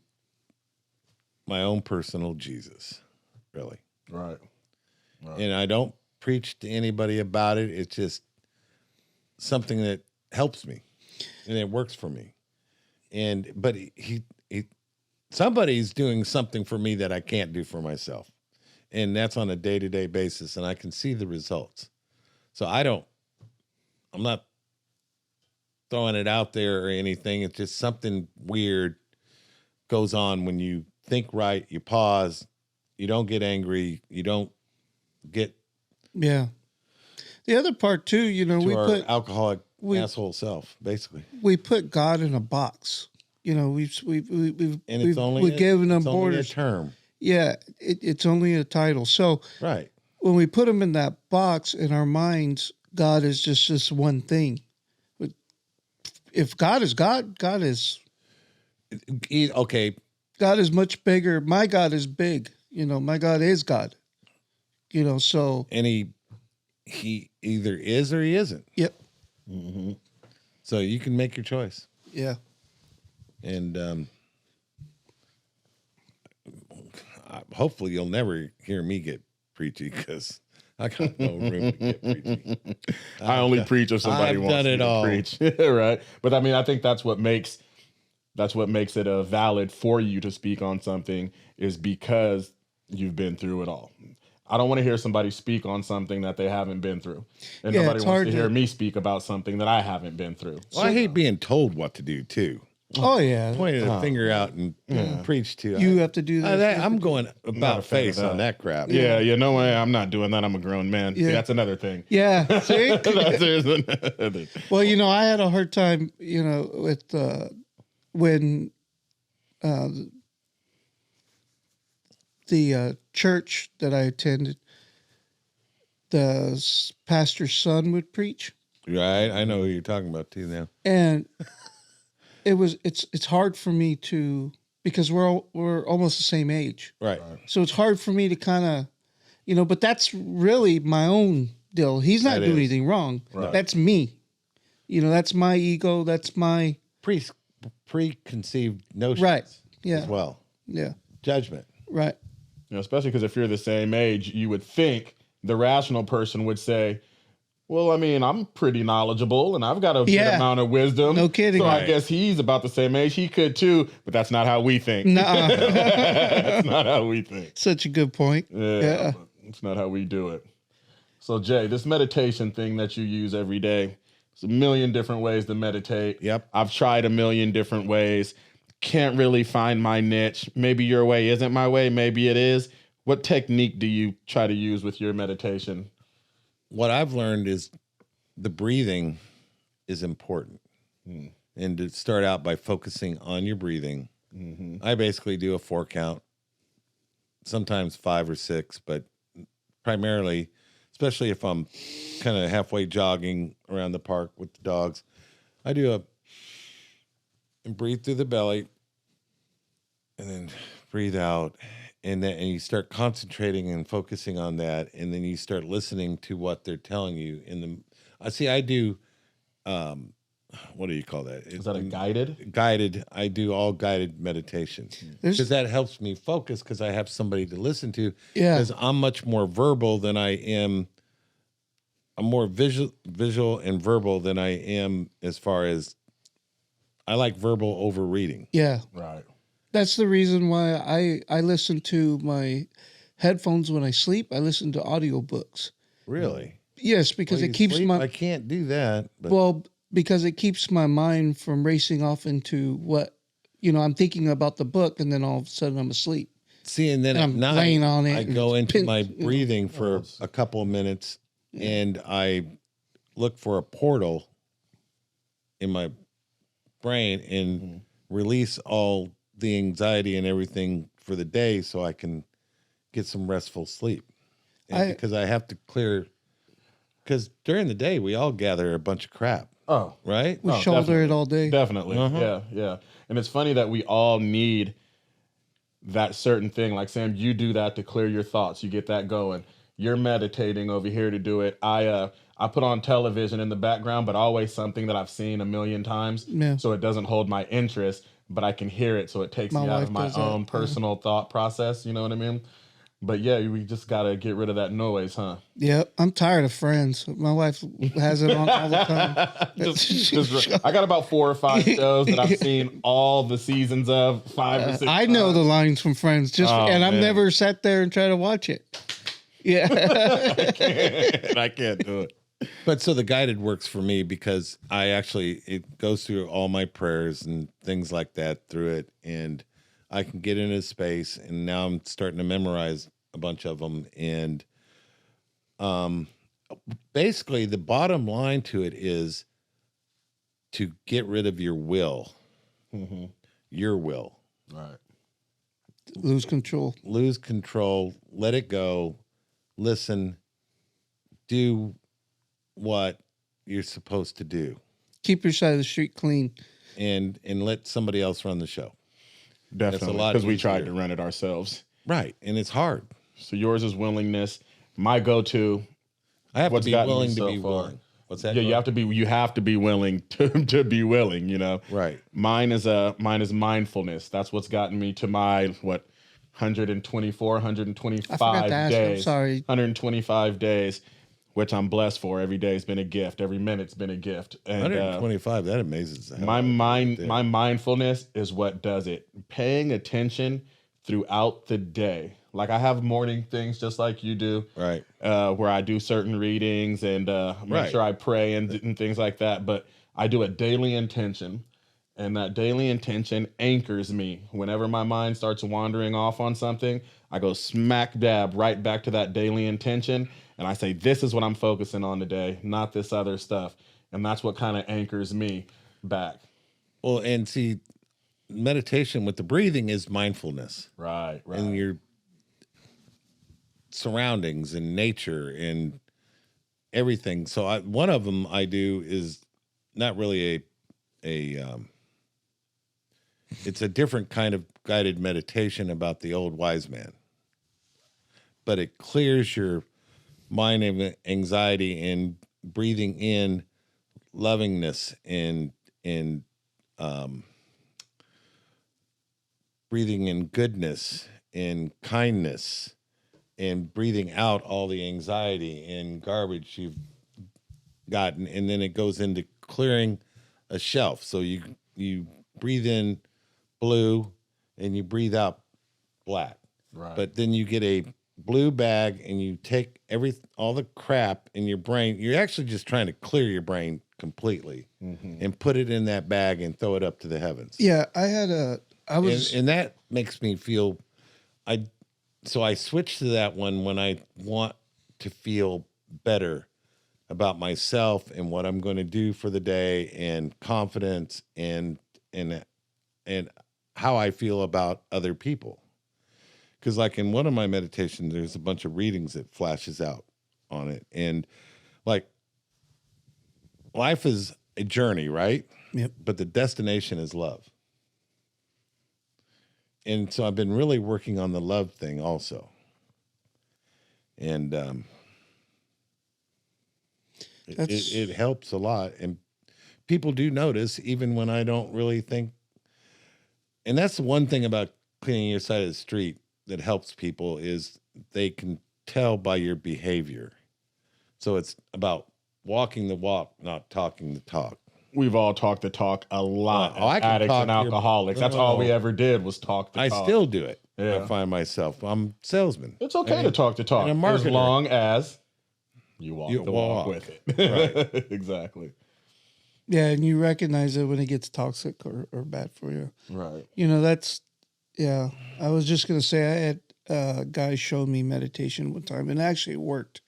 my own personal Jesus, really. Right. And I don't preach to anybody about it. It's just something that helps me, and it works for me. But somebody's doing something for me that I can't do for myself, and that's on a day-to-day basis, and I can see the results. So I'm not throwing it out there or anything. It's just something weird goes on when you think right, you pause, you don't get angry, you don't get Yeah. The other part too, we our put alcoholic asshole self, basically. we put God in a box. We've Only given them a borders. term. Yeah, it's only a title. So Right. when we put him in that box in our minds, God is just this one thing. But if God is God, God is Okay. God is much bigger. My God is big. My God is God. So And he either is or he isn't. yep. So So you can make your choice. Yeah. And hopefully you'll never hear me get preachy because I got no room to get preachy. I only preach if somebody I've wants done me it to all. preach, right? But I mean, I think that's what makes it a valid for you to speak on something is because you've been through it all. I don't want to hear somebody speak on something that they haven't been through, and Yeah, nobody it's wants hard to hear to- me speak about something that I haven't been through. Well, I hate being told what to do too. Oh yeah. Pointing a finger out and preach to. You have to do that. I'm going Not a about fan of face on that crap. Yeah, you know what? I'm not doing that. I'm a grown man. See, Yeah. that's another thing. Yeah. See? There's another. Well, I had a hard time, with when the church that I attended, the pastor's son would preach, Right, I know who you're talking about too now. and it's hard for me to, because we're almost the same age, Right. so it's hard for me to kind of, but that's really my own deal. He's not That doing is. anything wrong. Right. That's me. That's my ego. That's my Preconceived notions. right. Yeah. As well. Yeah. Judgment. Right. Especially because if you're the same age, you would think the rational person would say, well, I mean, I'm pretty knowledgeable and I've got a good Yeah. amount of wisdom. No kidding. So I Right. guess he's about the same age. He could too, but that's not how we think. Nuh-uh. That's not how we think. Such a good point. Yeah. It's not how we do it. So, Jay, this meditation thing that you use every day, there's a million different ways to meditate. Yep. I've tried a million different ways. Can't really find my niche. Maybe your way isn't my way. Maybe it is. What technique do you try to use with your meditation? What I've learned is the breathing is important. And to start out by focusing on your breathing. I basically do a 4 count, sometimes 5 or 6, but primarily, especially if I'm kind of halfway jogging around the park with the dogs, I do and breathe through the belly and then breathe out. And you start concentrating and focusing on that, and then you start listening to what they're telling you. I do. What do you call that? Is that a guided? Guided. I do all guided meditation because that helps me focus because I have somebody to listen to. Yeah. Because I'm much more verbal than I am. I'm more visual and verbal than I am as far as I like verbal over reading. Yeah. Right. That's the reason why I listen to my headphones when I sleep. I listen to audiobooks. Really? Yes, because Well, it you keeps sleep? my I can't do that. But because it keeps my mind from racing off into what I'm thinking about the book, and then all of a sudden I'm asleep. see, and then And at I'm night laying on it I and go it's into pin- my breathing for a couple of minutes, and I look for a portal in my brain and release all the anxiety and everything for the day, so I can get some restful sleep. And because I have to clear, because during the day we all gather a bunch of crap, Oh, right? We Oh, shoulder definitely. it all day. definitely. Yeah. And it's funny that we all need that certain thing. Like, Sam, you do that to clear your thoughts. You get that going. You're meditating over here to do it. I put on television in the background, but always something that I've seen a million times. Yeah. So it doesn't hold my interest, but I can hear it. So it takes My me out wife of my does that, own yeah. personal thought process. You know what I mean? But yeah, we just got to get rid of that noise, huh? Yeah, I'm tired of Friends. My wife has it on all the time. I got about 4 or 5 shows that I've seen all the seasons of, 5 or 6 I know times. the lines from Friends, and I've man. never sat there and tried to watch it. Yeah, I can't do it. But so the guided works for me because it goes through all my prayers and things like that through it, and I can get into space, and now I'm starting to memorize a bunch of them. And basically the bottom line to it is to get rid of your will. Your will. Right. lose control. Lose control, let it go, listen, do what you're supposed to do, Keep your side of the street clean. and let somebody else run the show. Definitely. lot Because we tried easier. to run it ourselves. Right, and it's hard. So yours is willingness. My go-to, I have What's to be gotten me willing to so be far? willing. What's that? Yeah, you have to be willing to be willing, you know. Right. Mine is mindfulness. That's what's gotten me to my 124, I forgot to 125 ask. I'm days. sorry. 125 days, which I'm blessed for. Every day's been a gift. Every minute's been a gift. And 125. That amazes the hell my out of me right mind, there. my mindfulness is what does it. Paying attention throughout the day. Like I have morning things just like you do, Right. where I do certain readings and make Right. sure I pray and things like that. But I do a daily intention, and that daily intention anchors me. Whenever my mind starts wandering off on something, I go smack dab right back to that daily intention, and I say, "This is what I'm focusing on today, not this other stuff." And that's what kind of anchors me back. Well, and see, meditation with the breathing is mindfulness. Right. And your surroundings and nature and everything. So one of them I do is not really it's a different kind of guided meditation about the old wise man, but it clears your mind of anxiety and breathing in lovingness and breathing in goodness and kindness and breathing out all the anxiety and garbage you've gotten. And then it goes into clearing a shelf. So you breathe in blue and you breathe out black. Right. But then you get a blue bag and you take all the crap in your brain. You're actually just trying to clear your brain completely and put it in that bag and throw it up to the heavens. Yeah, and that makes me feel so I switch to that one when I want to feel better about myself and what I'm going to do for the day and confidence and how I feel about other people. Because like in one of my meditations, there's a bunch of readings that flashes out on it. And like life is a journey, right? Yep. But the destination is love. And so I've been really working on the love thing also. And it helps a lot. And people do notice even when I don't really think. And that's the one thing about cleaning your side of the street that helps people is they can tell by your behavior. So it's about walking the walk, not talking the talk. We've all talked the talk a lot. I can addicts talk and alcoholics. That's all we ever did was talk the talk. I still do it. Yeah. I find myself. I'm a salesman. It's okay to talk the talk and a as marketer. long as you walk the walk with it. Right. Exactly. Yeah, and you recognize it when it gets toxic or bad for you. Right. You know, yeah. I was just going to say, I had a guy show me meditation one time, and it actually worked.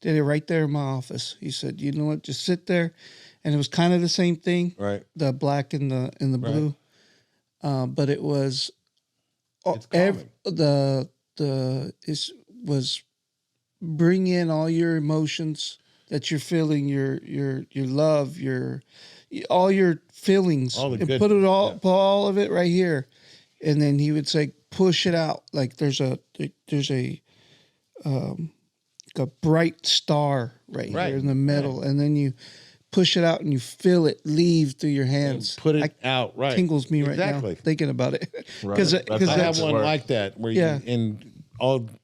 Did it right there in my office. He said, you know what, just sit there. And it was kind of the same thing. Right. The black and the blue. But it was, It's calming. was bring in all your emotions that you're feeling, your love, all your feelings, All the and good- put all of it right here. And then he would say, push it out. Like there's a bright star right here in the middle. Right. And then you push it out and you feel it leave through your hands. And put it out, right. Tingles me right now thinking about it. Because Right. I have one like that where you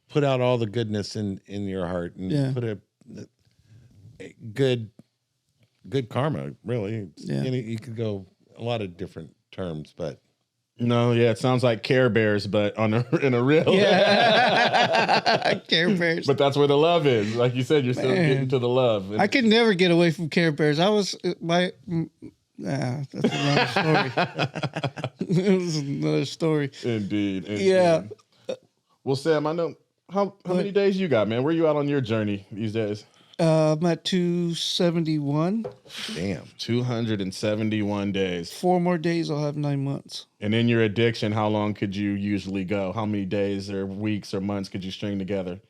put out all the goodness in your heart and put a good karma, really. Yeah. You could go a lot of different terms, but no, it sounds like Care Bears, but in a real Care Bears. But that's where the love is. Like you said, you're still getting to the love. I could never get away from Care Bears. That's another story. It was another story. Indeed. Yeah. Well, Sam, I know how many days you got, man. Where you at on your journey these days? I'm at 271. Damn. 271 days. 4 more days, I'll have 9 months. And in your addiction, how long could you usually go? How many days or weeks or months could you string together?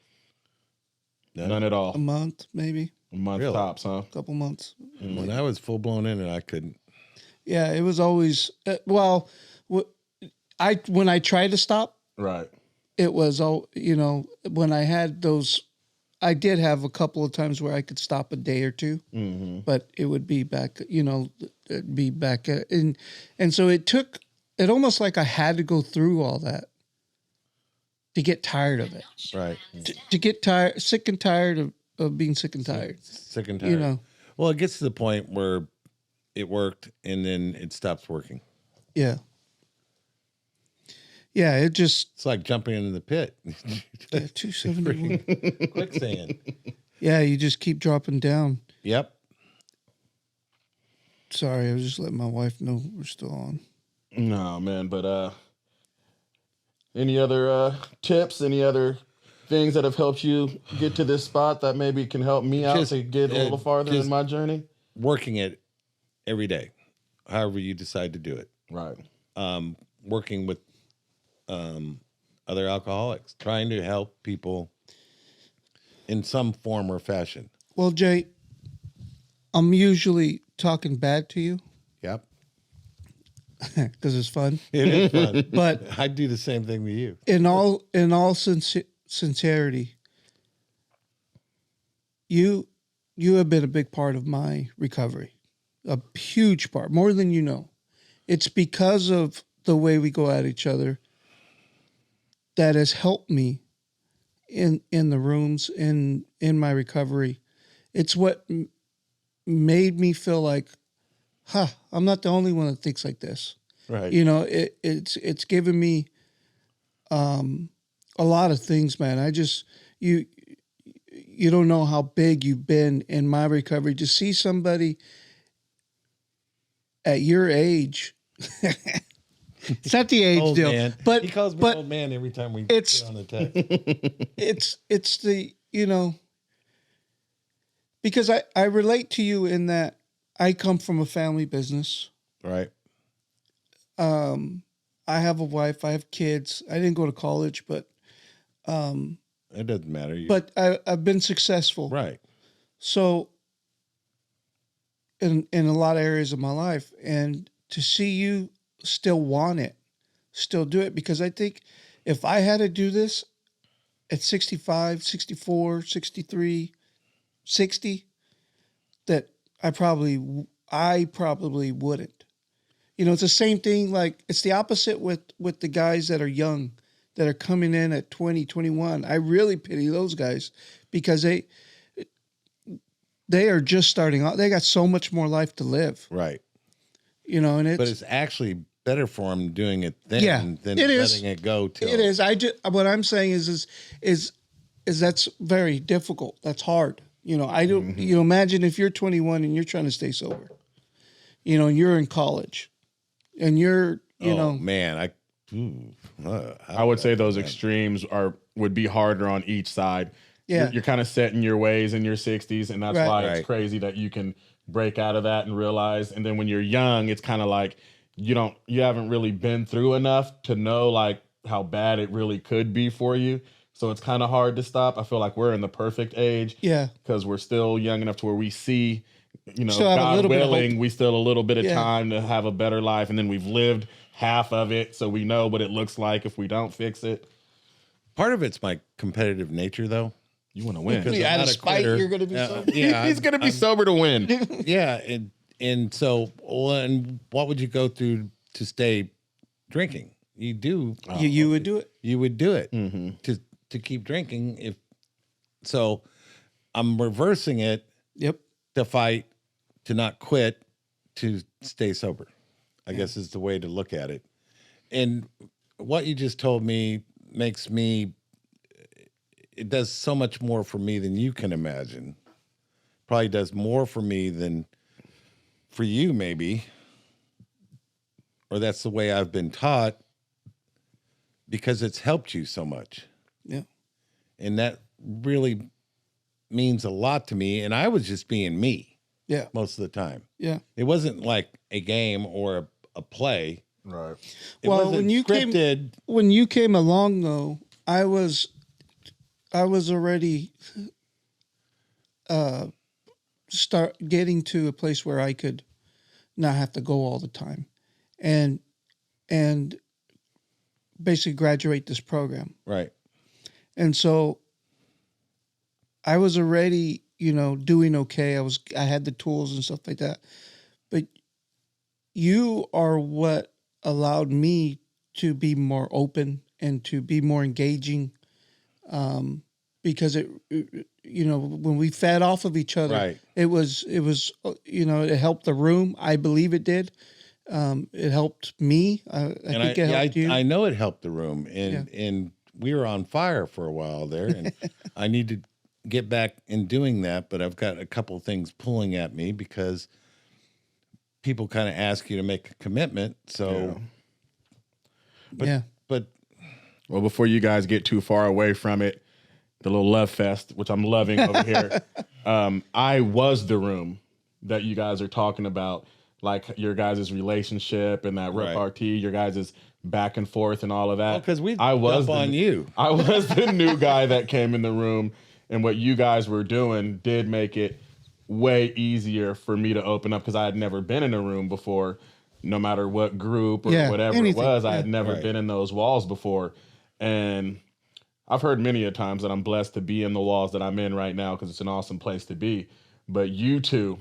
None at all. A month, maybe. A month Really? tops, huh? A couple months. When I was full blown in it, I couldn't. Yeah, it was always, when I tried to stop, Right. it was, when I had those, I did have a couple of times where I could stop a day or two, but it would be back, it'd be back. And so it almost like I had to go through all that to get tired of it, Right. to get tired, sick and tired of being sick and tired. Sick and tired. Well, it gets to the point where it worked and then it stops working. Yeah. Yeah, it's like jumping into the pit. 271. Quicksand. Yeah, you just keep dropping down. Yep. Sorry, I was just letting my wife know we're still on. No, man, but any other tips, any other things that have helped you get to this spot that maybe can help me out to get a little farther in my journey? Working it every day, however you decide to do it. Right. Working with other alcoholics, trying to help people in some form or fashion. Well, Jay, I'm usually talking bad to you. Yep. Because it's fun. It is fun. But I do the same thing to you. In all sincerity, you have been a big part of my recovery. A huge part, more than you know. It's because of the way we go at each other that has helped me in the rooms, in my recovery. It's what made me feel like, I'm not the only one that thinks like this. Right. It's given me a lot of things, man. You don't know how big you've been in my recovery. To see somebody at your age, it's not the age old deal, man. but he calls me old man every time we get on the text. it's the, because I relate to you in that I come from a family business. Right. I have a wife. I have kids. I didn't go to college, but it doesn't matter. But I've been successful. Right. So in a lot of areas of my life, and to see you still want it, still do it, because I think if I had to do this at 65, 64, 63, 60, that I probably wouldn't. It's the same thing. Like, it's the opposite with the guys that are young, that are coming in at 20, 21. I really pity those guys because they are just starting out. They got so much more life to live. Right. And but it's actually better for them doing it then than letting it go till. It is. What I'm saying is that's very difficult. That's hard. I don't, imagine if you're 21 and you're trying to stay sober, and you're in college and you're, man, I would say those extremes would be harder on each side. Yeah. You're kind of set in your ways in your 60s, and that's why Right. it's crazy that you can break out of that and realize. And then when you're young, it's kind of like you haven't really been through enough to know like how bad it really could be for you. So it's kind of hard to stop. I feel like we're in the perfect age. Yeah. Because we're still young enough to where we see, Still have a God little bit of willing, hope. we still a little bit of Yeah. time to have a better life. And then we've lived half of it. So we know what it looks like if we don't fix it. Part of it's my competitive nature, though. You want to win. Because Out I'm of not a spite, quitter. you're going to be sober. Yeah, He's going to be sober to win. yeah, and so, and what would you go through to stay drinking? You do. You would do it. You would do it Mm-hmm. to keep drinking. If so, I'm reversing it Yep. to fight, to not quit, to stay sober. I guess is the way to look at it. And what you just told me makes me. It does so much more for me than you can imagine. Probably does more for me than for you, maybe. Or that's the way I've been taught because it's helped you so much. Yeah. And that really means a lot to me. And I was just being me Yeah. most of the time. Yeah. It wasn't like a game or a play. Right. It Well, wasn't when you scripted. When you came along, though, I was already start getting to a place where I could not have to go all the time, and basically graduate this program. Right. And so I was already, doing okay. I had the tools and stuff like that. But you are what allowed me to be more open and to be more engaging. Because when we fed off of each other, Right. it was, it helped the room. I believe it did. It helped me. I think it helped you. I know it helped the room, and we were on fire for a while there, and I need to get back in doing that, but I've got a couple of things pulling at me because people kind of ask you to make a commitment. So, but well, before you guys get too far away from it, the little love fest, which I'm loving over here, I was the room that you guys are talking about, like your guys' relationship and that repartee, your guys' back and forth and all of that. Because I was on you. I was the new guy that came in the room, and what you guys were doing did make it way easier for me to open up because I had never been in a room before, no matter what group or whatever it was. I had never been in those walls before. And I've heard many a times that I'm blessed to be in the walls that I'm in right now because it's an awesome place to be. But you two,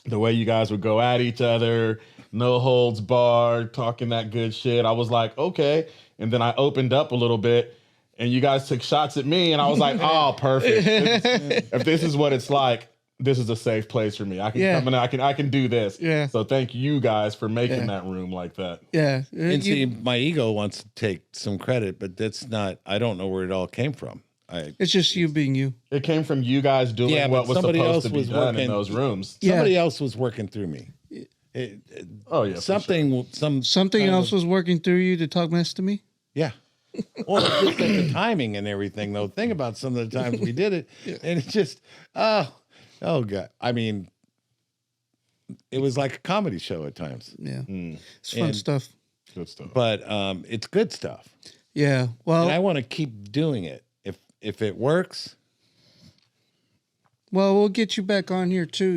the way you guys would go at each other, no holds barred, talking that good shit, I was like, okay. And then I opened up a little bit, and you guys took shots at me, and I was like, oh, perfect. If this is what it's like, this is a safe place for me. I can come in, I can do this. Yeah. So thank you guys for making that room like that. Yeah. And see, my ego wants to take some credit, but that's not, I don't know where it all came from. It's just you being you. It came from you guys doing what was supposed to be done in those rooms. Somebody else was working through me. Something else was working through you to talk mess to me? Yeah. Well, it's just like the timing and everything, though. Think about some of the times we did it, and it's just, oh God. I mean, it was like a comedy show at times. Yeah. It's fun stuff. Good stuff. But it's good stuff. Yeah. Well, and I want to keep doing it. If it works. Well, we'll get you back on here too.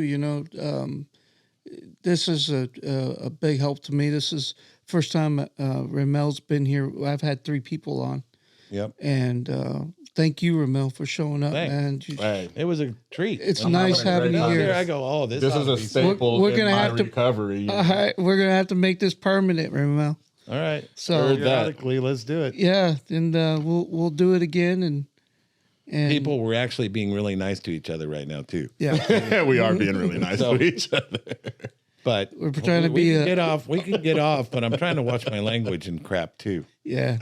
This is a big help to me. This is first time Ramel's been here. I've had 3 people on. Yep. And thank you, Ramel, for showing up. Thanks. And it was a treat. It's nice having you here. I go, oh, this is a staple in my recovery. We're gonna have to make this permanent, Ramel. All right. So periodically, let's do it. Yeah, and we'll do it again. And people were actually being really nice to each other right now too. Yeah, we are being really nice to each other. But we're trying to be get off. We can get off, but I'm trying to watch my language and crap too. Yeah.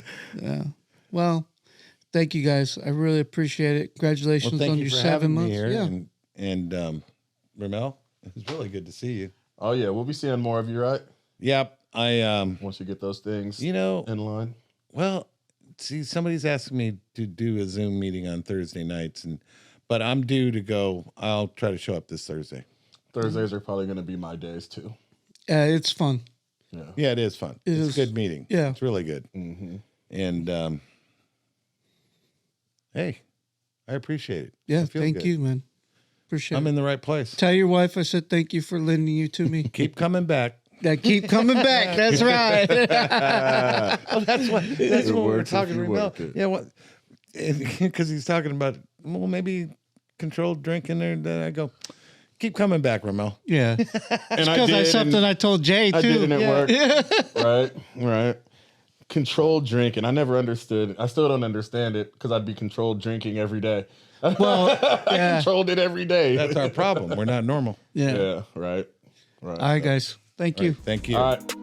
Well, thank you guys. I really appreciate it. Congratulations on your 7 months. Here. And Ramel, it's really good to see you. Oh yeah, we'll be seeing more of you, right? Yep. Once you get those things, in line. Well, see, somebody's asking me to do a Zoom meeting on Thursday nights, but I'm due to go. I'll try to show up this Thursday. Thursdays are probably going to be my days too. Yeah, it's fun. Yeah, it is fun. It's a good meeting. Yeah, it's really good. Mm-hmm. And hey, I appreciate it. Yeah, thank you, man. Appreciate it. I'm in the right place. Tell your wife I said thank you for lending you to me. Keep coming back. Yeah, keep coming back. That's right. Well, that's what we're talking about. Yeah, what? Because he's talking about maybe controlled drinking there. Then I go, keep coming back, Ramel. Yeah, and because that's something I told Jay too. I did, and it worked. Right. Controlled drinking. I never understood. I still don't understand it because I'd be controlled drinking every day. Well, I controlled it every day. That's our problem. We're not normal. Yeah. Right. All right, guys. Thank you. Thank you. All right.